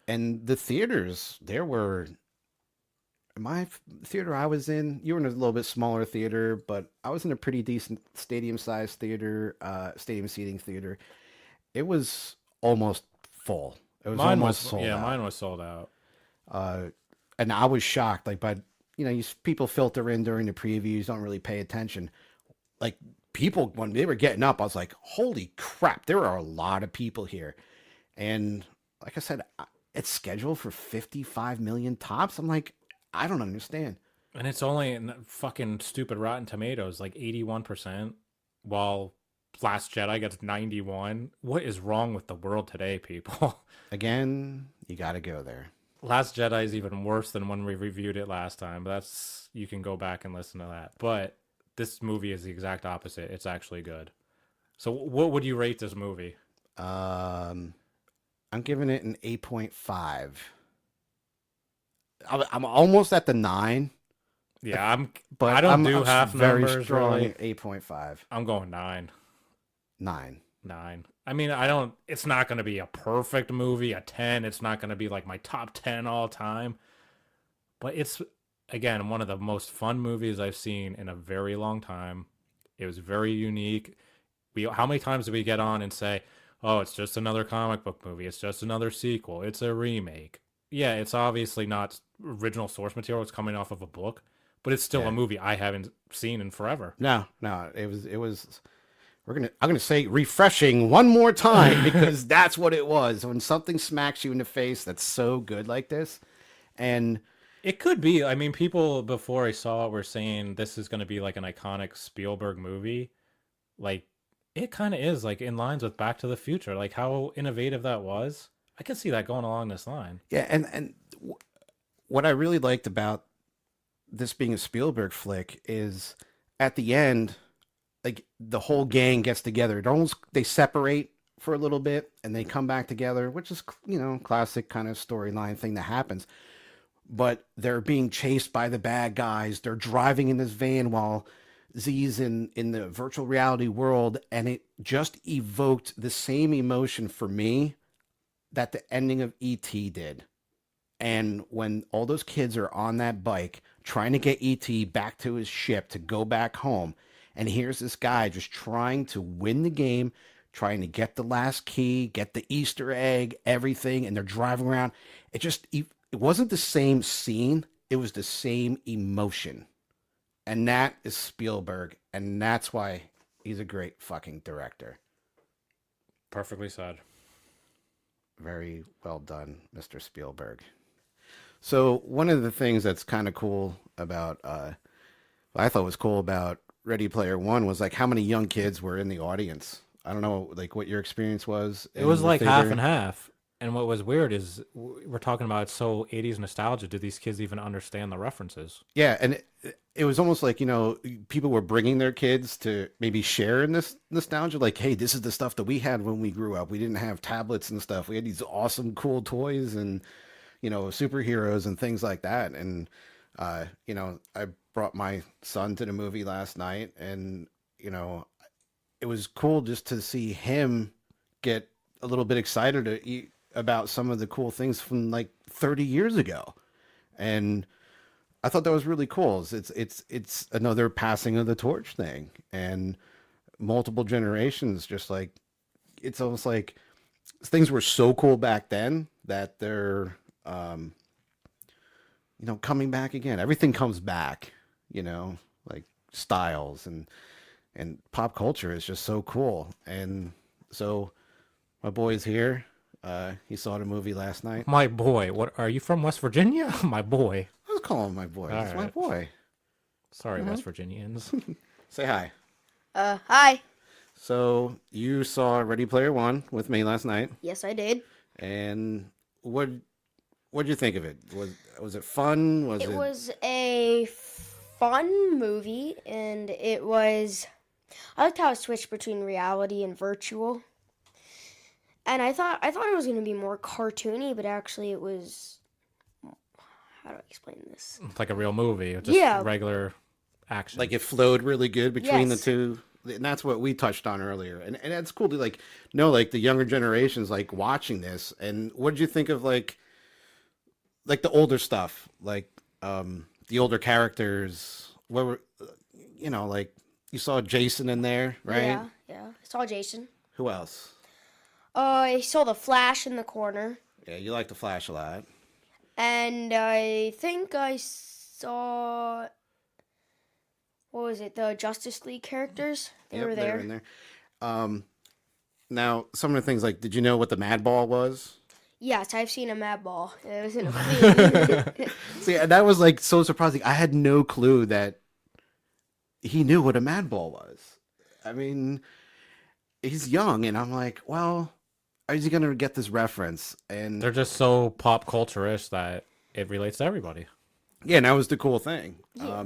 And the theaters, there were. My theater I was in, you were in a little bit smaller theater, but I was in a pretty decent stadium-sized theater, stadium seating theater. It was almost full. It was almost sold out. Mine was sold out. and I was shocked. Like, but people filter in during the previews, don't really pay attention. Like people when they were getting up, I was like, "Holy crap! There are a lot of people here." And like I said, it's scheduled for 55 million tops. I'm like, I don't understand. And it's only in fucking stupid Rotten Tomatoes, like 81%, while Last Jedi gets 91. What is wrong with the world today, people? Again, you got to go there. Last Jedi is even worse than when we reviewed it last time, but you can go back and listen to that. But this movie is the exact opposite. It's actually good. So what would you rate this movie? I'm giving it an 8.5. I'm almost at the 9. Yeah, But I don't do I'm half very numbers strong really. at 8.5. I'm going 9. 9. 9. I mean, I don't. It's not going to be a perfect movie. A 10. It's not going to be like my top 10 all time. But it's again one of the most fun movies I've seen in a very long time. It was very unique. How many times do we get on and say, "Oh, it's just another comic book movie. It's just another sequel. It's a remake." Yeah, it's obviously not original source material. It's coming off of a book, but it's still Yeah. a movie I haven't seen in forever. No, it was I'm gonna say refreshing one more time because that's what it was. When something smacks you in the face that's so good like this. And It could be. I mean, people before I saw it were saying this is going to be like an iconic Spielberg movie. Like, it kind of is, like, in lines with Back to the Future. Like, how innovative that was. I can see that going along this line. yeah, what I really liked about this being a Spielberg flick is at the end, like the whole gang gets together. They separate for a little bit and they come back together, which is classic kind of storyline thing that happens. But they're being chased by the bad guys. They're driving in this van while Z's in the virtual reality world, and it just evoked the same emotion for me that the ending of E.T. did. And when all those kids are on that bike trying to get E.T. back to his ship to go back home, and here's this guy just trying to win the game, trying to get the last key, get the Easter egg, everything, and they're driving around. It wasn't the same scene. It was the same emotion. And that is Spielberg, and that's why he's a great fucking director. Perfectly said. Very well done, Mr. Spielberg. So one of the things that's kind of cool about, I thought was cool about Ready Player One was like how many young kids were in the audience. I don't know, like what your experience was. It was in the like half theater. and half. And what was weird is we're talking about so 80s nostalgia. Do these kids even understand the references? Yeah, and it was almost like people were bringing their kids to maybe share in this nostalgia. Like, hey, this is the stuff that we had when we grew up. We didn't have tablets and stuff. We had these awesome, cool toys and superheroes and things like that. And I brought my son to the movie last night, and it was cool just to see him get a little bit excited about some of the cool things from like 30 years ago. And I thought that was really cool. It's another passing of the torch thing, and multiple generations. Just like it's almost like things were so cool back then that they're coming back again. Everything comes back. Like styles and pop culture is just so cool. And so my boy's here. He saw the movie last night. My boy, what are you from West Virginia? My boy. I was calling him my boy. All It's my right. boy. Sorry, West Virginians. Say hi. Hi. So you saw Ready Player One with me last night, Yes, I did. and what'd you think of it? Was it fun? It was a fun movie, and I liked how it switched between reality and virtual. And I thought it was going to be more cartoony, but actually it was. How do I explain this? It's like a real movie. Just Yeah. regular action. like it flowed really good between the Yes. two, and that's what we touched on earlier. And it's cool to like the younger generations like watching this. And what did you think of like the older stuff, like the older characters? What were like you saw Jason in there, right? Yeah. I saw Jason. Who else? I saw the Flash in the corner. Yeah, you like the Flash a lot. And I think I saw, what was it, the Justice League characters? They were They're there. in there. Um, Now, some of the things like, did you know what the Mad Ball was? Yes, I've seen a Mad Ball. It was in a movie. See, that was like so surprising. I had no clue that he knew what a Mad Ball was. I mean, he's young, and I'm like, well, is he gonna get this reference? And They're just so pop culture-ish that it relates to everybody. yeah, and that was the cool thing. Yeah.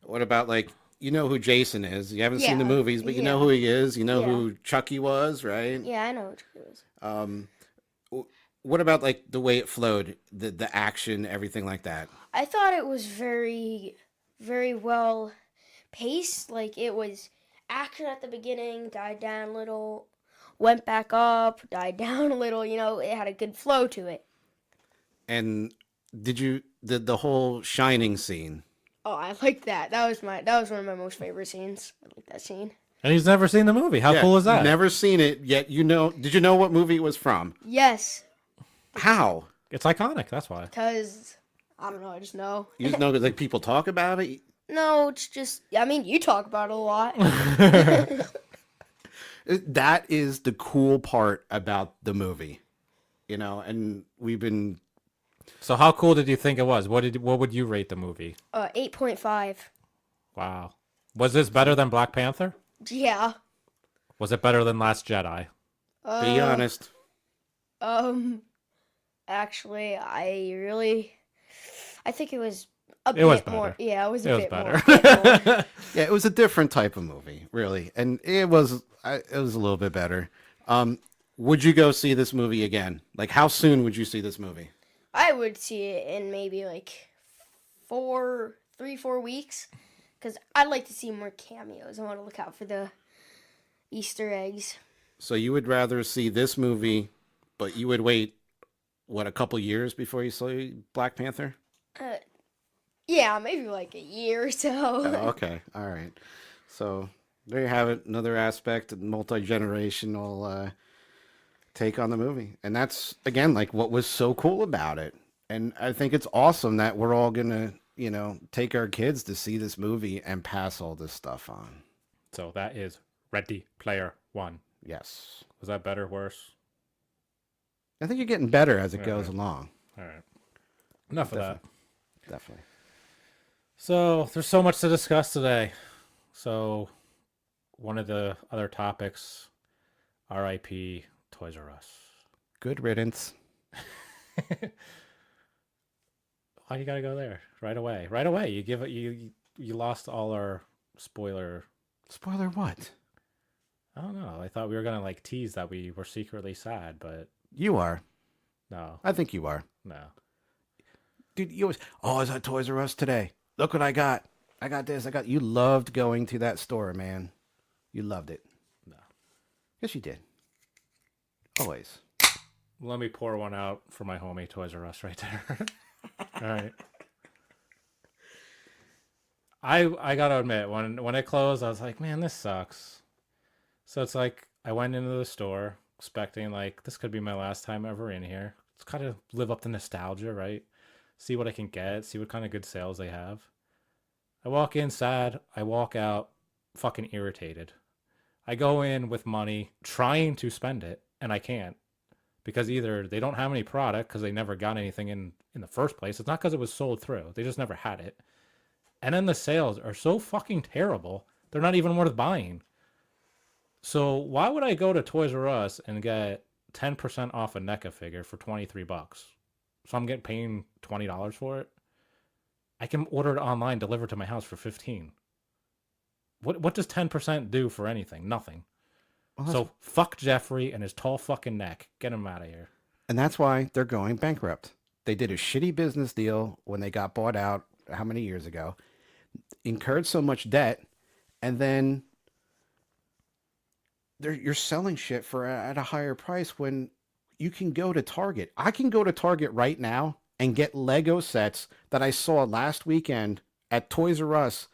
What about like, you know who Jason is? You haven't seen the Yeah, movies, but you know yeah. who he is. You know Yeah. who Chucky was, right? Yeah, I know what it was. What about like the way it flowed, the action, everything like that? I thought it was very, very well paced. Like, it was action at the beginning, died down a little, went back up, died down a little. It had a good flow to it. And the whole Shining scene? Oh, I like that. That was one of my most favorite scenes. I like that scene. And he's never seen the movie. How Yeah, cool is that? Never seen it yet. Did you know what movie it was from? Yes, How? It's iconic. That's why. because I don't know. I just know. You just know that like people talk about it. No, it's just. I mean, you talk about it a lot. That is the cool part about the movie, and we've been. So how cool did you think it was? What would you rate the movie? 8.5. Wow. Was this better than Black Panther? Yeah. Was it better than Last Jedi? Be honest. Actually, I think it was It was bit more. better. Yeah, it was It a was bit better. more. Yeah, it was a different type of movie, really, and it was a little bit better. Would you go see this movie again? Like, how soon would you see this movie? I would see it in maybe like 4 weeks, because I'd like to see more cameos. I want to look out for the Easter eggs. So you would rather see this movie, but you would wait, what, a couple years before you saw Black Panther? Yeah, maybe like a year or so. Oh, okay, all right. So there you have it, another aspect of multi-generational take on the movie. And that's, again, like what was so cool about it. And I think it's awesome that we're all going to, take our kids to see this movie and pass all this stuff on. So that is Ready Player One. Yes. Was that better, worse? I think you're getting better as it Yeah. goes along. All right. Enough of that. Definitely. So there's so much to discuss today. So one of the other topics, R.I.P. Toys R Us. Good riddance. Why you gotta go there right away? Right away. You give it. You lost all our spoiler. Spoiler what? I don't know. I thought we were gonna like tease that we were secretly sad, but You are. no, I think you are. no. Dude, you always, I was at Toys R Us today. Look what I got. I got this. You loved going to that store, man. You loved it. No. Yes, you did. Always. Let me pour one out for my homie Toys R Us right there. All right. I gotta admit, when it closed, I was like, man, this sucks. So it's like I went into the store expecting like this could be my last time ever in here. It's kind of live up to nostalgia, right? See what I can get, see what kind of good sales they have. I walk in sad, I walk out fucking irritated. I go in with money trying to spend it, and I can't. Because either they don't have any product because they never got anything in the first place. It's not because it was sold through. They just never had it. And then the sales are so fucking terrible, they're not even worth buying. So why would I go to Toys R Us and get 10% off a NECA figure for $23? So I'm getting paying $20 for it? I can order it online, delivered to my house for $15. What does 10% do for anything? Nothing. Well, So fuck Jeffrey and his tall fucking neck. Get him out of here. and that's why they're going bankrupt. They did a shitty business deal when they got bought out how many years ago, incurred so much debt, and then you're selling shit for at a higher price when you can go to Target. I can go to Target right now and get Lego sets that I saw last weekend at Toys R Us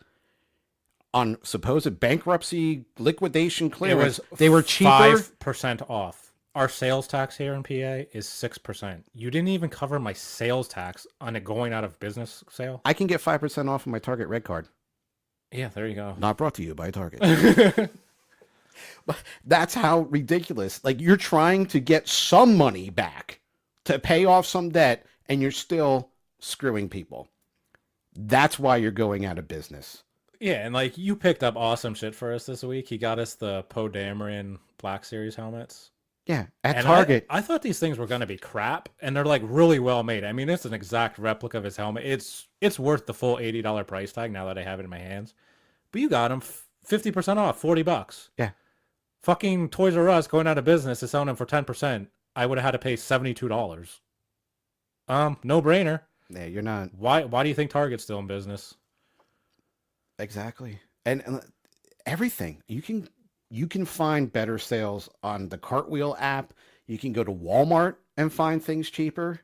on supposed bankruptcy liquidation clearance. They were cheaper. 5% off. Our sales tax here in PA is 6%. You didn't even cover my sales tax on a going out of business sale. I can get 5% off of my Target Red Card. Yeah, there you go. Not brought to you by Target. That's how ridiculous. Like, you're trying to get some money back to pay off some debt, and you're still screwing people. That's why you're going out of business. Yeah, and like you picked up awesome shit for us this week. He got us the Poe Dameron Black Series helmets. Yeah, at And Target. I thought these things were going to be crap, and they're like really well made. I mean, it's an exact replica of his helmet. It's worth the full $80 price tag now that I have it in my hands. But you got them 50% off, $40. Yeah. Fucking Toys R Us going out of business is selling them for 10%. I would have had to pay $72. No brainer. Yeah, you're not. Why do you think Target's still in business? Exactly. And everything. You can find better sales on the Cartwheel app. You can go to Walmart and find things cheaper.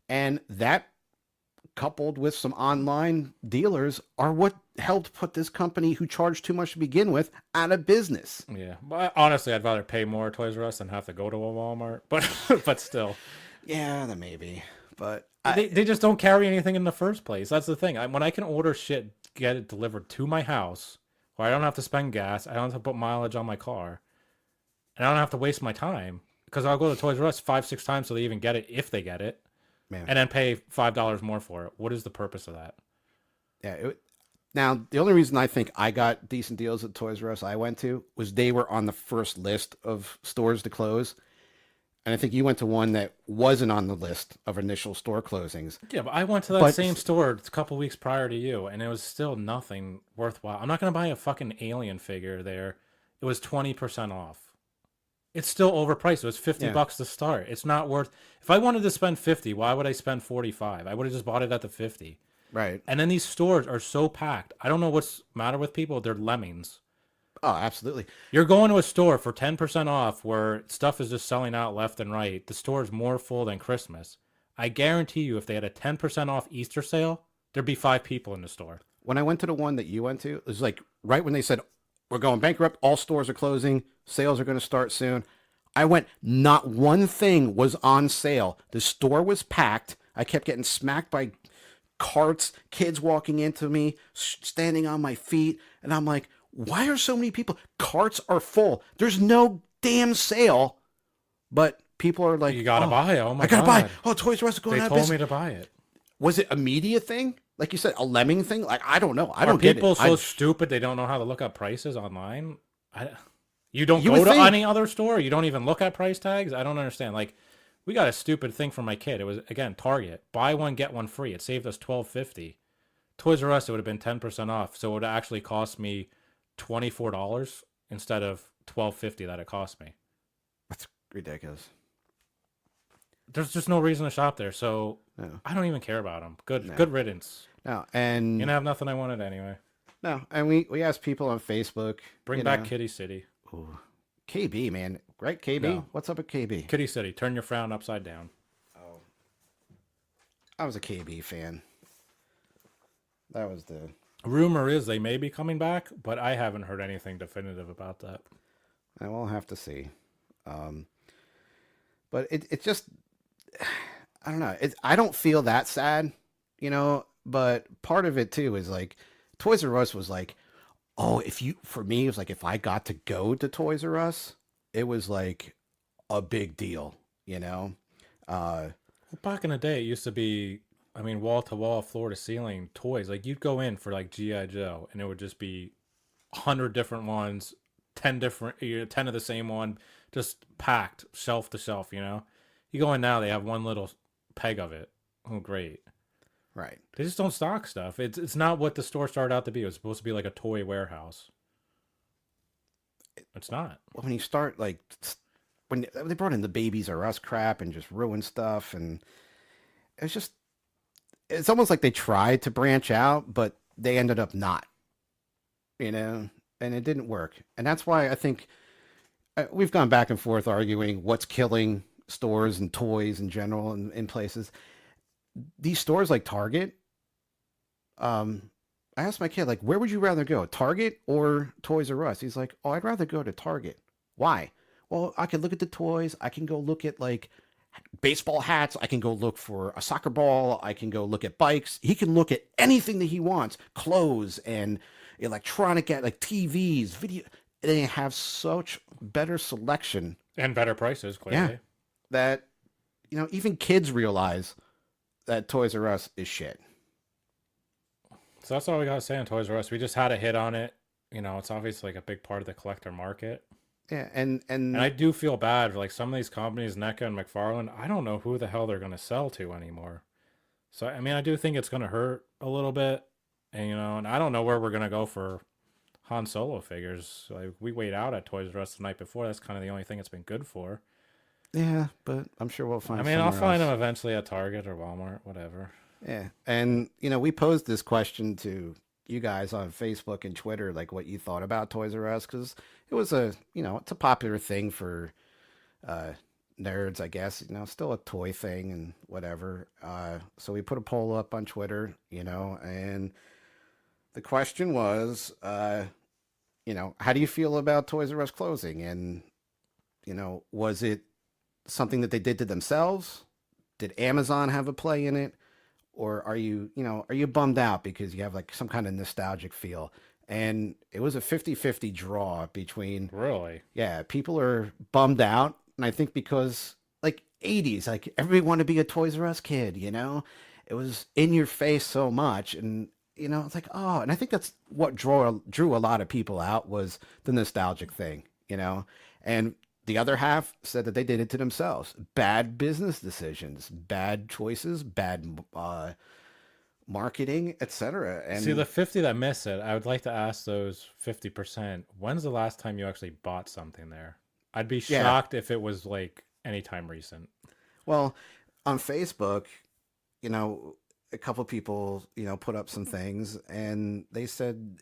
And that, coupled with some online dealers, are what helped put this company, who charged too much to begin with, out of business. Yeah, but honestly, I'd rather pay more at Toys R Us than have to go to a Walmart. But but still, Yeah, that maybe. But they just don't carry anything in the first place. That's the thing. When I can order shit, get it delivered to my house, where I don't have to spend gas, I don't have to put mileage on my car, and I don't have to waste my time, because I'll go to Toys R Us 5-6 times so they even get it, if they get it, man, and then pay $5 more for it. What is the purpose of that? yeah. Now, the only reason I think I got decent deals at Toys R Us I went to was they were on the first list of stores to close. And I think you went to one that wasn't on the list of initial store closings. Yeah, but I went to that But- same store a couple weeks prior to you, and it was still nothing worthwhile. I'm not going to buy a fucking alien figure there. It was 20% off. It's still overpriced. It was $50 to start. It's not worth. If I wanted to spend 50, why would I spend 45? I would have just bought it at the 50. Right. And then these stores are so packed. I don't know what's the matter with people. They're lemmings. Oh, absolutely. You're going to a store for 10% off where stuff is just selling out left and right. The store is more full than Christmas. I guarantee you, if they had a 10% off Easter sale, there'd be 5 people in the store. When I went to the one that you went to, it was like right when they said, we're going bankrupt, all stores are closing, sales are going to start soon. I went, not one thing was on sale. The store was packed. I kept getting smacked by carts, kids walking into me, standing on my feet. And I'm like, why are so many people? Carts are full. There's no damn sale. But people are like, You gotta buy it. Oh my I gotta God. buy. Oh, Toys R Us is going They out of told business. me to buy it. Was it a media thing? Like you said, a lemming thing? Like, I don't know. I Are don't get people it. so stupid they don't know how to look up prices online? You don't You go would to think. any other store? You don't even look at price tags? I don't understand. Like, we got a stupid thing for my kid. It was, again, Target. Buy one, get one free. It saved us $12.50. Toys R Us, it would have been 10% off. So it would actually cost me $24 instead of $12.50 that it cost me. That's ridiculous. There's just no reason to shop there. So No. I don't even care about them. Good No. good riddance. No, and You know, I have nothing I wanted anyway. no, and we asked people on Facebook. Bring you back know, Kitty City. ooh, KB, man, right? KB, No. what's up with KB? Kitty City. Turn your frown upside down. I was a KB fan. That was the. Rumor is they may be coming back, but I haven't heard anything definitive about that. I will have to see. But it just, I don't know. I don't feel that sad, you know. But part of it too is like, Toys R Us was like, oh, for me, it was like if I got to go to Toys R Us, it was like a big deal, you know. Well, back in the day, it used to be, I mean, wall to wall, floor to ceiling toys. Like you'd go in for like G.I. Joe, and it would just be 100 different ones, 10 different, 10 of the same one, just packed shelf to shelf. You know, you go in now, they have one little peg of it. Oh, great. Right. They just don't stock stuff. It's not what the store started out to be. It was supposed to be like a toy warehouse. It's not. When you start like when they brought in the Babies R Us crap and just ruined stuff, and it's almost like they tried to branch out, but they ended up not, you know, and it didn't work. And that's why I think we've gone back and forth arguing what's killing stores and toys in general and in places. These stores like Target, I asked my kid, like, where would you rather go, Target or Toys R Us? He's like, oh, I'd rather go to Target. Why? Well, I can look at the toys. I can go look at like baseball hats. I can go look for a soccer ball. I can go look at bikes. He can look at anything that he wants, clothes and electronic, like TVs, video. They have such better selection. And better prices, Yeah. clearly. That, even kids realize that Toys R Us is shit. So that's all we got to say on Toys R Us. We just had a hit on it. It's obviously like a big part of the collector market. Yeah, and And I do feel bad for like some of these companies, NECA and McFarlane. I don't know who the hell they're going to sell to anymore. So, I mean, I do think it's going to hurt a little bit. And, and I don't know where we're going to go for Han Solo figures. Like, we wait out at Toys R Us the night before. That's kind of the only thing it's been good for. yeah, but I'm sure we'll find. I mean, I'll somewhere find else. them eventually at Target or Walmart, whatever. Yeah, and we posed this question to you guys on Facebook and Twitter, like what you thought about Toys R Us, because it was it's a popular thing for nerds, I guess. Still a toy thing and whatever. So we put a poll up on Twitter, and the question was, how do you feel about Toys R Us closing? And was it something that they did to themselves? Did Amazon have a play in it? Or are you bummed out because you have like some kind of nostalgic feel? And it was a 50-50 draw between, Really? yeah, people are bummed out. And I think because like 80s, like everybody wanted to be a Toys R Us kid, it was in your face so much. And, it's like, oh, and I think that's what drew a lot of people out was the nostalgic thing, and the other half said that they did it to themselves. Bad business decisions, bad choices, bad marketing, etc. And See, the 50 that miss it, I would like to ask those 50%, when's the last time you actually bought something there? I'd be Yeah. shocked if it was like anytime recent. well, on Facebook, a couple people, put up some things, and they said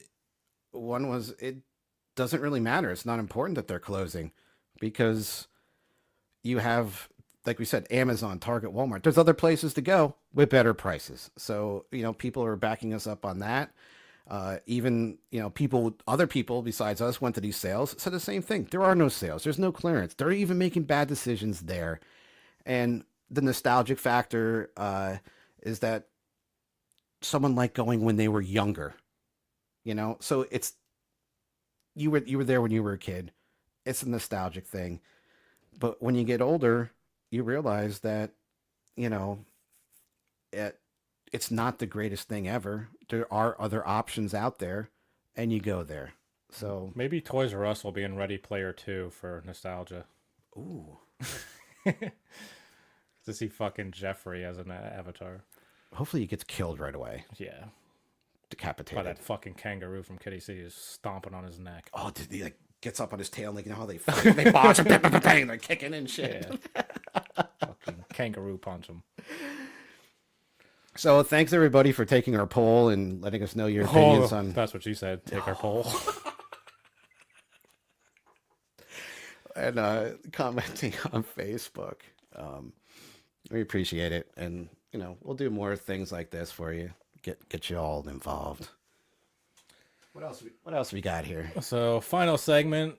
one was it doesn't really matter. It's not important that they're closing because you have, like we said, Amazon, Target, Walmart. There's other places to go with better prices. So, people are backing us up on that. Even, other people besides us went to these sales, said the same thing. There are no sales. There's no clearance. They're even making bad decisions there. And the nostalgic factor is that someone liked going when they were younger, so it's, you were there when you were a kid. It's a nostalgic thing. But when you get older, you realize that, it's not the greatest thing ever. There are other options out there, and you go there. So, Maybe Toys R Us will be in Ready Player 2 for nostalgia. ooh, To see fucking Jeffrey as an avatar. hopefully he gets killed right away, Yeah. By decapitated. that fucking kangaroo from Kitty C is stomping on his neck. Oh, did he like gets up on his tail, like how they fight, they box, and bang, bang, bang, they're kicking and shit. Yeah. Fucking kangaroo punch him. So thanks everybody for taking our poll and letting us know your opinions on. That's what you said. Take our poll. And commenting on Facebook. We appreciate it, and we'll do more things like this for you. Get you all involved. What else we got here? So, final segment.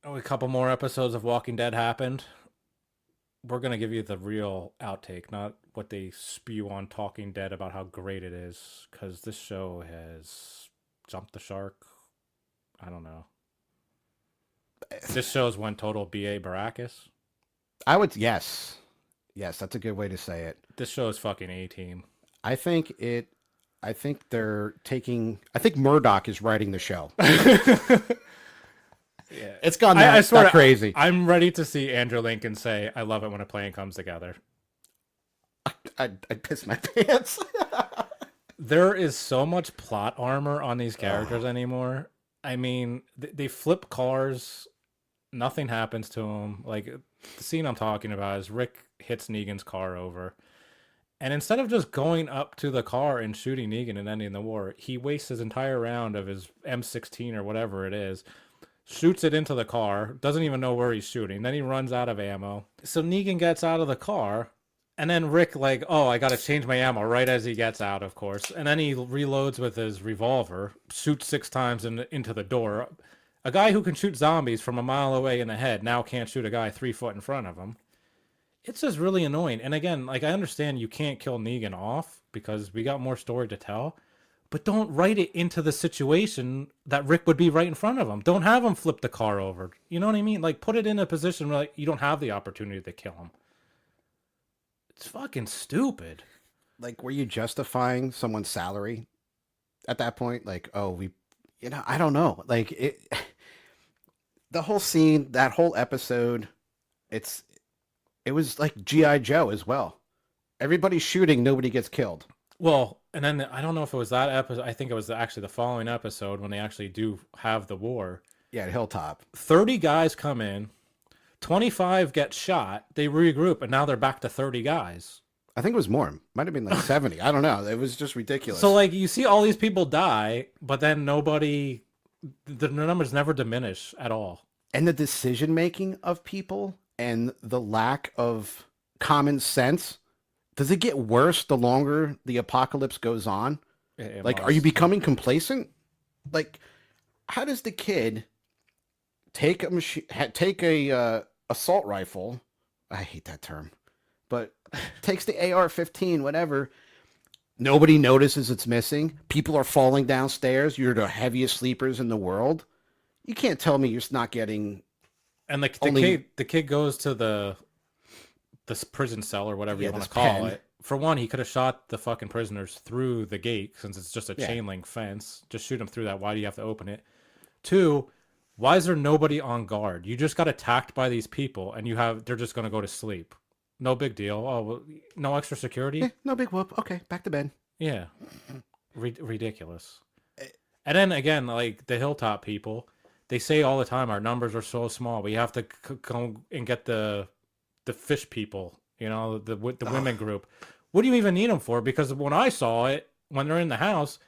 A couple more episodes of Walking Dead happened. We're going to give you the real outtake, not what they spew on Talking Dead about how great it is, because this show has jumped the shark. I don't know. This show's went total B.A. Baracus. I would yes, that's a good way to say it. This show is fucking A-team. I think they're taking. I think Murdoch is writing the show. Yeah. It's gone I swear that crazy. I'm ready to see Andrew Lincoln say, "I love it when a plan comes together." I'd piss my pants. There is so much plot armor on these characters anymore. I mean, they flip cars. Nothing happens to them. Like, the scene I'm talking about is Rick hits Negan's car over. And instead of just going up to the car and shooting Negan and ending the war, he wastes his entire round of his M16 or whatever it is, shoots it into the car, doesn't even know where he's shooting. Then he runs out of ammo. So Negan gets out of the car, and then Rick, like, oh, I gotta change my ammo right as he gets out, of course. And then he reloads with his revolver, shoots 6 times into the door. A guy who can shoot zombies from a mile away in the head now can't shoot a guy 3 foot in front of him. It's just really annoying. And again, like I understand you can't kill Negan off because we got more story to tell, but don't write it into the situation that Rick would be right in front of him. Don't have him flip the car over. You know what I mean? Like put it in a position where like, you don't have the opportunity to kill him. It's fucking stupid. Like, were you justifying someone's salary at that point? Like, oh, I don't know. Like the whole scene, that whole episode, it was like G.I. Joe as well. Everybody's shooting, nobody gets killed. Well, and then I don't know if it was that episode. I think it was actually the following episode when they actually do have the war. Yeah, at Hilltop. 30 guys come in, 25 get shot, they regroup, and now they're back to 30 guys. I think it was more. Might have been like 70. I don't know. It was just ridiculous. So, like, you see all these people die, but then the numbers never diminish at all. And the decision making of people and the lack of common sense, does it get worse the longer the apocalypse goes on? It Like, must. are you becoming complacent? Like, how does the kid take a assault rifle? I hate that term, but takes the AR-15, whatever. Nobody notices it's missing. People are falling downstairs. You're the heaviest sleepers in the world. You can't tell me you're not getting. And like only- the kid goes to this prison cell or whatever Yeah, you want to this call pen. it. For one, he could have shot the fucking prisoners through the gate since it's just a Yeah. chain link fence. Just shoot them through that. Why do you have to open it? Two, why is there nobody on guard? You just got attacked by these people and they're just going to go to sleep. No big deal. Oh, well, no extra security? Yeah, no big whoop. Okay, back to bed. Yeah. Ridiculous. And then again, like the Hilltop people, they say all the time our numbers are so small. We have to go and get the fish people, the women group. What do you even need them for? Because when I saw it, when they're in the house,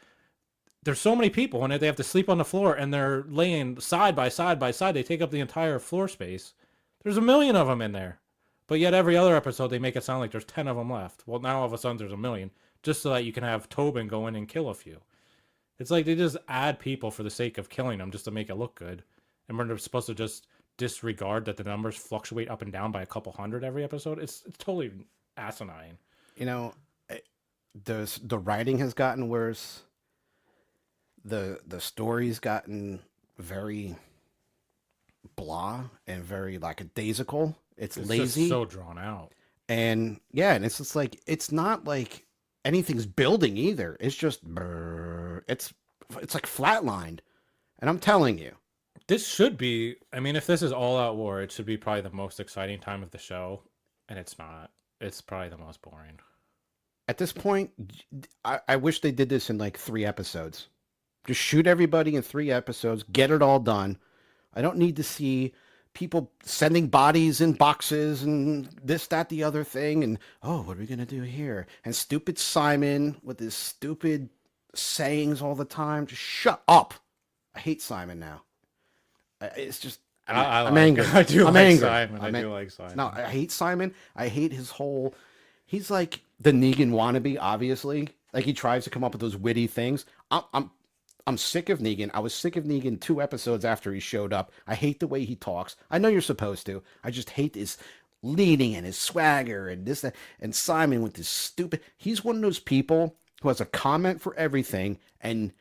there's so many people and they have to sleep on the floor and they're laying side by side by side. They take up the entire floor space. There's a million of them in there. But yet every other episode, they make it sound like there's 10 of them left. Well, now all of a sudden there's a million, just so that you can have Tobin go in and kill a few. It's like they just add people for the sake of killing them just to make it look good. And we're supposed to just disregard that the numbers fluctuate up and down by a couple hundred every episode. It's totally asinine. The writing has gotten worse. The story's gotten very blah and very lackadaisical. It's lazy. Just so drawn out. And yeah, and it's just like, it's not like anything's building either. It's just, it's like flatlined. And I'm telling you, This should be, I mean, if this is all out war, it should be probably the most exciting time of the show. And it's not. It's probably the most boring. at this point, I wish they did this in like 3 episodes. Just shoot everybody in 3 episodes, get it all done. I don't need to see people sending bodies in boxes and this, that, the other thing. And, oh, what are we going to do here? And stupid Simon with his stupid sayings all the time. Just shut up. I hate Simon now. It's just, I'm angry. I do I'm like angry. Simon. I'm I do like Simon. No, I hate Simon. I hate his whole, he's like the Negan wannabe, obviously. Like he tries to come up with those witty things. I'm sick of Negan. I was sick of Negan 2 episodes after he showed up. I hate the way he talks. I know you're supposed to. I just hate his leading and his swagger and this, that. And Simon with this stupid... He's one of those people who has a comment for everything. And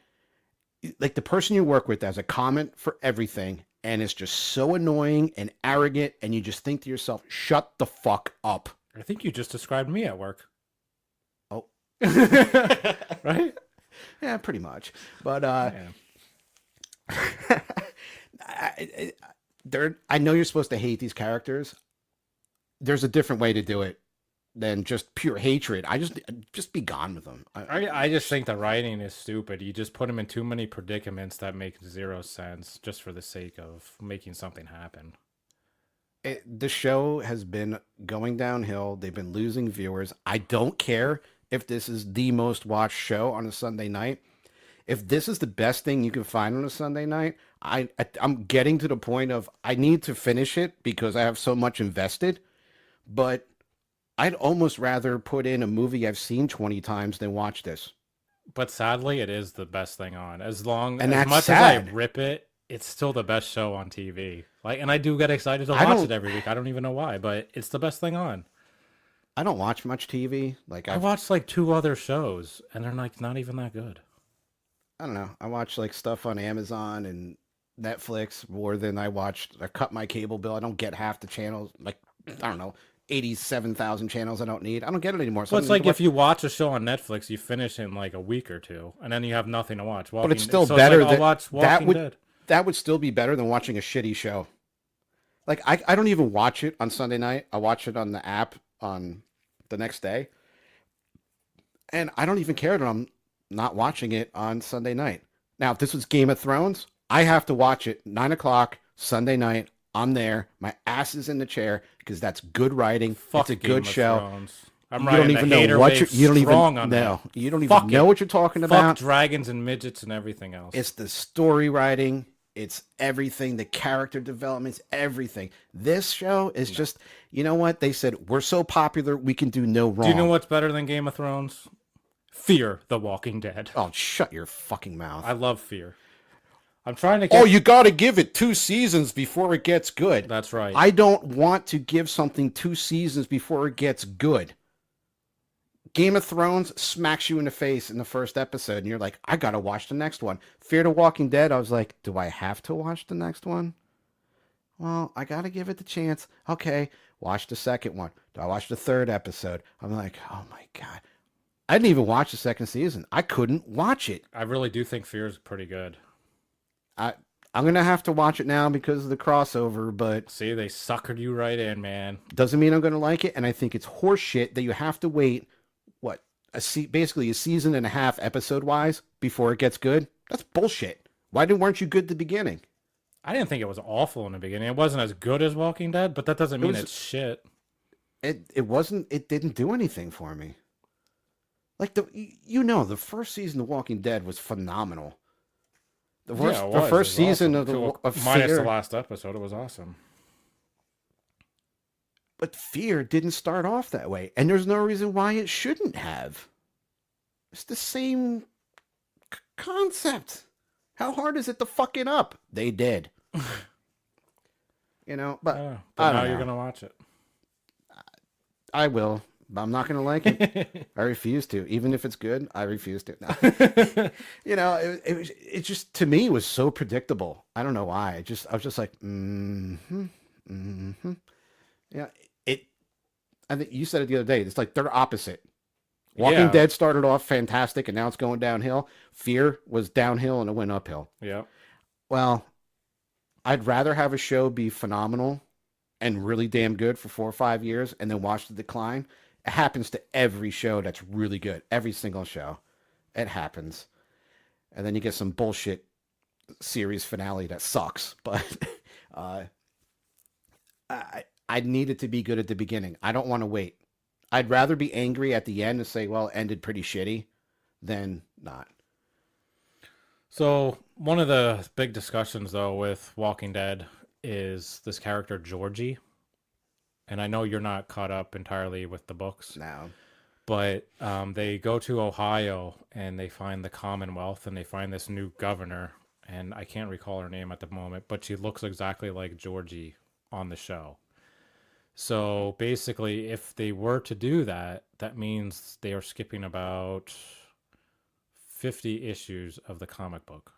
like the person you work with has a comment for everything. And it's just so annoying and arrogant. And you just think to yourself, shut the fuck up. I think you just described me at work. Oh. Right? Yeah, pretty much. But Yeah. I know you're supposed to hate these characters. There's a different way to do it than just pure hatred. Just be gone with them. I just think the writing is stupid. You just put them in too many predicaments that make zero sense just for the sake of making something happen. The show has been going downhill. They've been losing viewers. I don't care if this is the most watched show on a Sunday night. If this is the best thing you can find on a Sunday night, I'm getting to the point of I need to finish it because I have so much invested. But I'd almost rather put in a movie I've seen 20 times than watch this. But sadly, it is the best thing on. As And as that's much sad. as I rip it it's still the best show on TV. Like, and I do get excited to I watch don't it every week. I don't even know why, but it's the best thing on. I don't watch much TV. Like I watched like 2 other shows, and they're like not even that good. I don't know. I watch like stuff on Amazon and Netflix more than I cut my cable bill. I don't get half the channels. Like I don't know, 87,000 channels I don't need. I don't get it anymore. So Well, I it's don't need like to if watch. you watch a show on Netflix, you finish in like a week or two, and then you have nothing to watch. But it's Walking, still so better it's like, I'll than watch that Walking would Dead. that would still be better than watching a shitty show. Like I don't even watch it on Sunday night. I watch it on the app on the next day. And I don't even care that I'm not watching it on Sunday night. Now, if this was Game of Thrones, I have to watch it 9 o'clock Sunday night. I'm there. My ass is in the chair because that's good writing. Fuck it's a Game good of show. Thrones. I'm You riding don't the even know hater what wave you don't strong even on know. that. You don't Fuck even know it. what you're talking Fuck about. dragons and midgets and everything else. It's the story writing. It's everything, the character developments, everything. This show is just, you know what? They said, we're so popular, we can do no wrong. Do you know what's better than Game of Thrones? Fear the Walking Dead. Oh, shut your fucking mouth. I love Fear. I'm trying to get. Oh, you got to give it 2 seasons before it gets good. That's right. I don't want to give something 2 seasons before it gets good. Game of Thrones smacks you in the face in the first episode, and you're like, I gotta watch the next one. Fear the Walking Dead, I was like, do I have to watch the next one? Well, I gotta give it the chance. Okay, watch the second one. Do I watch the third episode? I'm like, oh my God. I didn't even watch the second season. I couldn't watch it. I really do think Fear is pretty good. I'm gonna have to watch it now because of the crossover, but See, they suckered you right in, man. doesn't mean I'm gonna like it. And I think it's horseshit that you have to wait, what, basically a season and a half episode wise before it gets good. That's bullshit. Weren't you good at the beginning? I didn't think it was awful in the beginning. It wasn't as good as Walking Dead, but that doesn't mean was- it's shit. It didn't do anything for me. Like the first season of Walking Dead was phenomenal. The Yeah, it the was. It first was season awesome. of Minus Fear, the last episode, it was awesome. but Fear didn't start off that way, and there's no reason why it shouldn't have. It's the same concept. How hard is it to fuck it up? They did. But Yeah, I but don't now know. you're gonna watch it. I will, but I'm not gonna like it. I refuse to. Even if it's good, I refuse to. No. It just to me was so predictable. I don't know why. I was just like, yeah. I think you said it the other day. It's like they're opposite. Walking Yeah. Dead started off fantastic, and now it's going downhill. Fear was downhill, and it went uphill. Yeah. Well, I'd rather have a show be phenomenal and really damn good for 4 or 5 years and then watch the decline. It happens to every show that's really good. Every single show. It happens. And then you get some bullshit series finale that sucks. But I need it to be good at the beginning. I don't want to wait. I'd rather be angry at the end and say, well, it ended pretty shitty than not. So one of the big discussions though with Walking Dead is this character Georgie. And I know you're not caught up entirely with the books, Now, but they go to Ohio and they find the Commonwealth and they find this new governor. And I can't recall her name at the moment, but she looks exactly like Georgie on the show. So basically, if they were to do that, that means they are skipping about 50 issues of the comic book.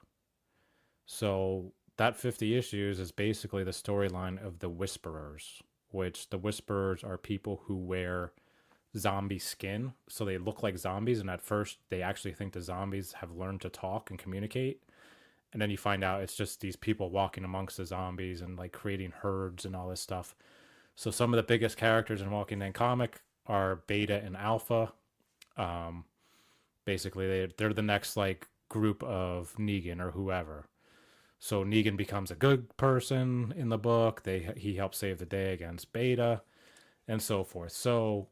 So that 50 issues is basically the storyline of the Whisperers, which the Whisperers are people who wear zombie skin. So they look like zombies. And at first, they actually think the zombies have learned to talk and communicate. And then you find out it's just these people walking amongst the zombies and like creating herds and all this stuff. So some of the biggest characters in Walking Dead comic are Beta and Alpha. Basically, they're the next like group of Negan or whoever. So Negan becomes a good person in the book. He helps save the day against Beta, and so forth. So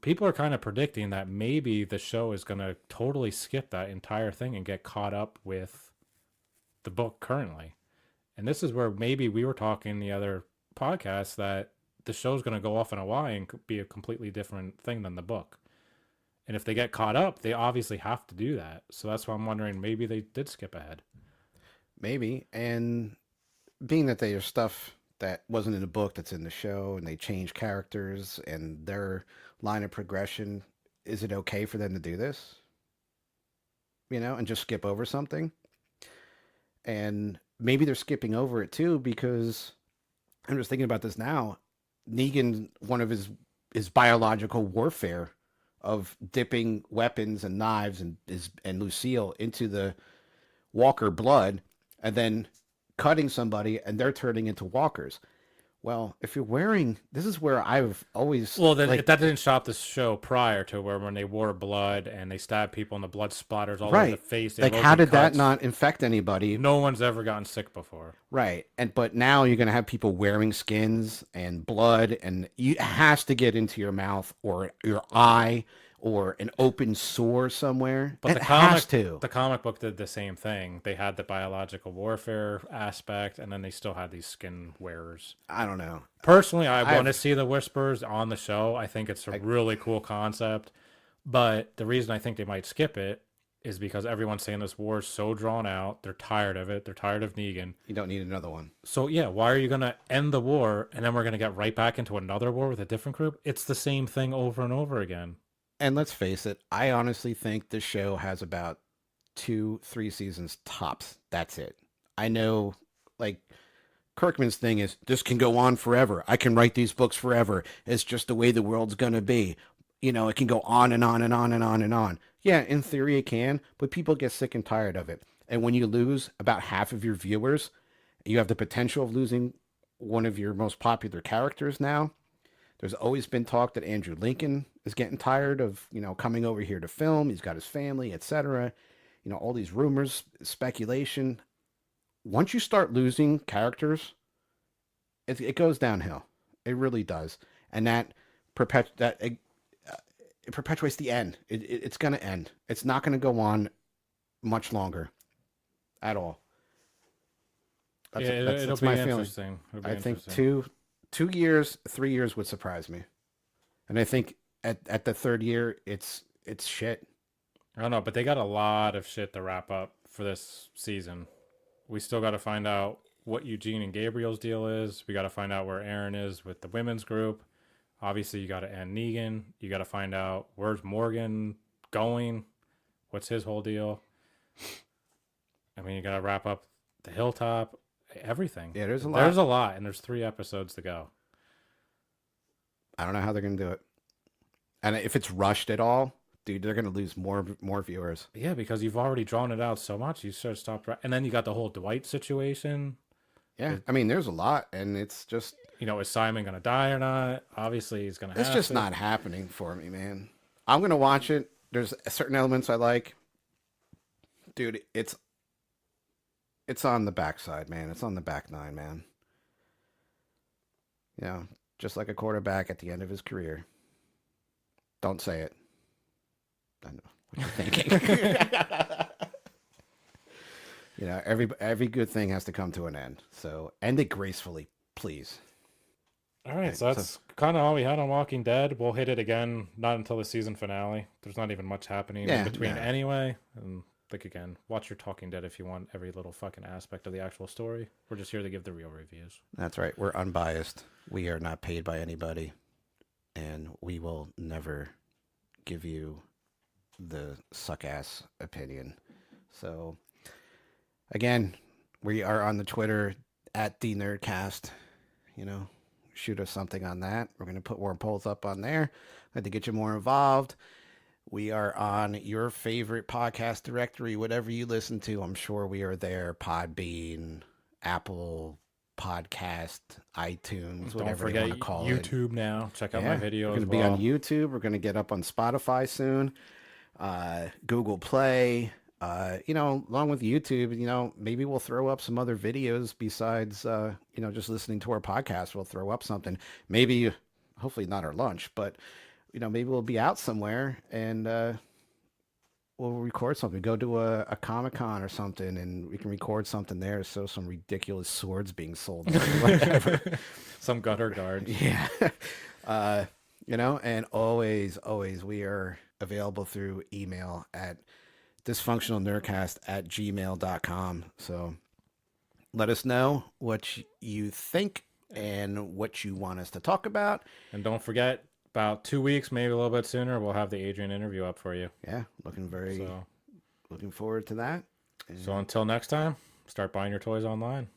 people are kind of predicting that maybe the show is going to totally skip that entire thing and get caught up with the book currently. And this is where maybe we were talking the other podcast that the show's going to go off in a Y and be a completely different thing than the book. And if they get caught up, they obviously have to do that. So that's why I'm wondering maybe they did skip ahead. maybe. And being that there's stuff that wasn't in the book that's in the show, and they change characters and their line of progression, is it okay for them to do this? And just skip over something? And maybe they're skipping over it too because I'm just thinking about this now. Negan, one of his biological warfare of dipping weapons and knives and Lucille into the walker blood and then cutting somebody and they're turning into walkers. Well, if you're wearing, this is where I've always Well, then that didn't stop the show prior to where when they wore blood and they stabbed people and the blood splatters all over the right. face. Like, how did that not infect anybody? No one's ever gotten sick before. Right. But now you're gonna have people wearing skins and blood, and it has to get into your mouth or your eye or an open sore somewhere. But It has to. the comic book did the same thing. They had the biological warfare aspect, and then they still had these skin wearers. I don't know. Personally, I want to see the Whispers on the show. I think it's a really cool concept. But the reason I think they might skip it is because everyone's saying this war is so drawn out. They're tired of it. They're tired of Negan. You don't need another one. So, yeah, why are you going to end the war and then we're going to get right back into another war with a different group? It's the same thing over and over again. And let's face it, I honestly think this show has about 2-3 seasons tops. That's it. I know, like, Kirkman's thing is, this can go on forever. I can write these books forever. It's just the way the world's going to be. It can go on and on and on and on and on. Yeah, in theory it can, but people get sick and tired of it. And when you lose about half of your viewers, you have the potential of losing one of your most popular characters now. There's always been talk that Andrew Lincoln is getting tired of, coming over here to film. He's got his family, etc. All these rumors, speculation. Once you start losing characters, it goes downhill. It really does. And it perpetuates the end. It's going to end. It's not going to go on much longer at all. That's my feeling. I think 2 years, 3 years would surprise me. And I think at the third year, it's shit. I don't know, but they got a lot of shit to wrap up for this season. We still got to find out what Eugene and Gabriel's deal is. We got to find out where Aaron is with the women's group. Obviously, you got to end Negan. You got to find out where's Morgan going. What's his whole deal? I mean, you got to wrap up the Hilltop. Everything. Yeah, there's a lot. There's a lot, and there's 3 episodes to go. I don't know how they're going to do it. And if it's rushed at all, dude, they're going to lose more viewers. Yeah, because you've already drawn it out so much. You should have stopped. And then you got the whole Dwight situation. Yeah, I mean, there's a lot, and it's just... is Simon going to die or not? Obviously, he's going to have to. It's just not happening for me, man. I'm going to watch it. There's certain elements I like. Dude, it's on the backside, man. It's on the back nine, man. Just like a quarterback at the end of his career. Don't say it. I know what you're thinking. Every good thing has to come to an end. So end it gracefully, please. All right, so that's kind of all we had on Walking Dead. We'll hit it again, not until the season finale. There's not even much happening in between anyway. And again, watch your Talking Dead if you want every little fucking aspect of the actual story. We're just here to give the real reviews. That's right. We're unbiased. We are not paid by anybody. And we will never give you the suck-ass opinion. So, again, we are on the Twitter at TheNerdcast. Shoot us something on that. We're going to put more polls up on there. I'd like to get you more involved. We are on your favorite podcast directory, whatever you listen to. I'm sure we are there. Podbean, Apple Podcast, iTunes, whatever you want to call it. YouTube now. Check out my videos. We're going to be on YouTube. We're going to get up on Spotify soon. Google Play. Along with YouTube, maybe we'll throw up some other videos besides, just listening to our podcast. We'll throw up something. Maybe, hopefully not our lunch, but, maybe we'll be out somewhere and we'll record something. Go to a Comic-Con or something and we can record something there. So some ridiculous swords being sold. Or whatever. Some gutter guards. Yeah. And always, we are available through email at dysfunctionalnerdcast@gmail.com. So let us know what you think and what you want us to talk about. And don't forget, about 2 weeks, maybe a little bit sooner, we'll have the Adrian interview up for you. Yeah, So, looking forward to that. so until next time, start buying your toys online.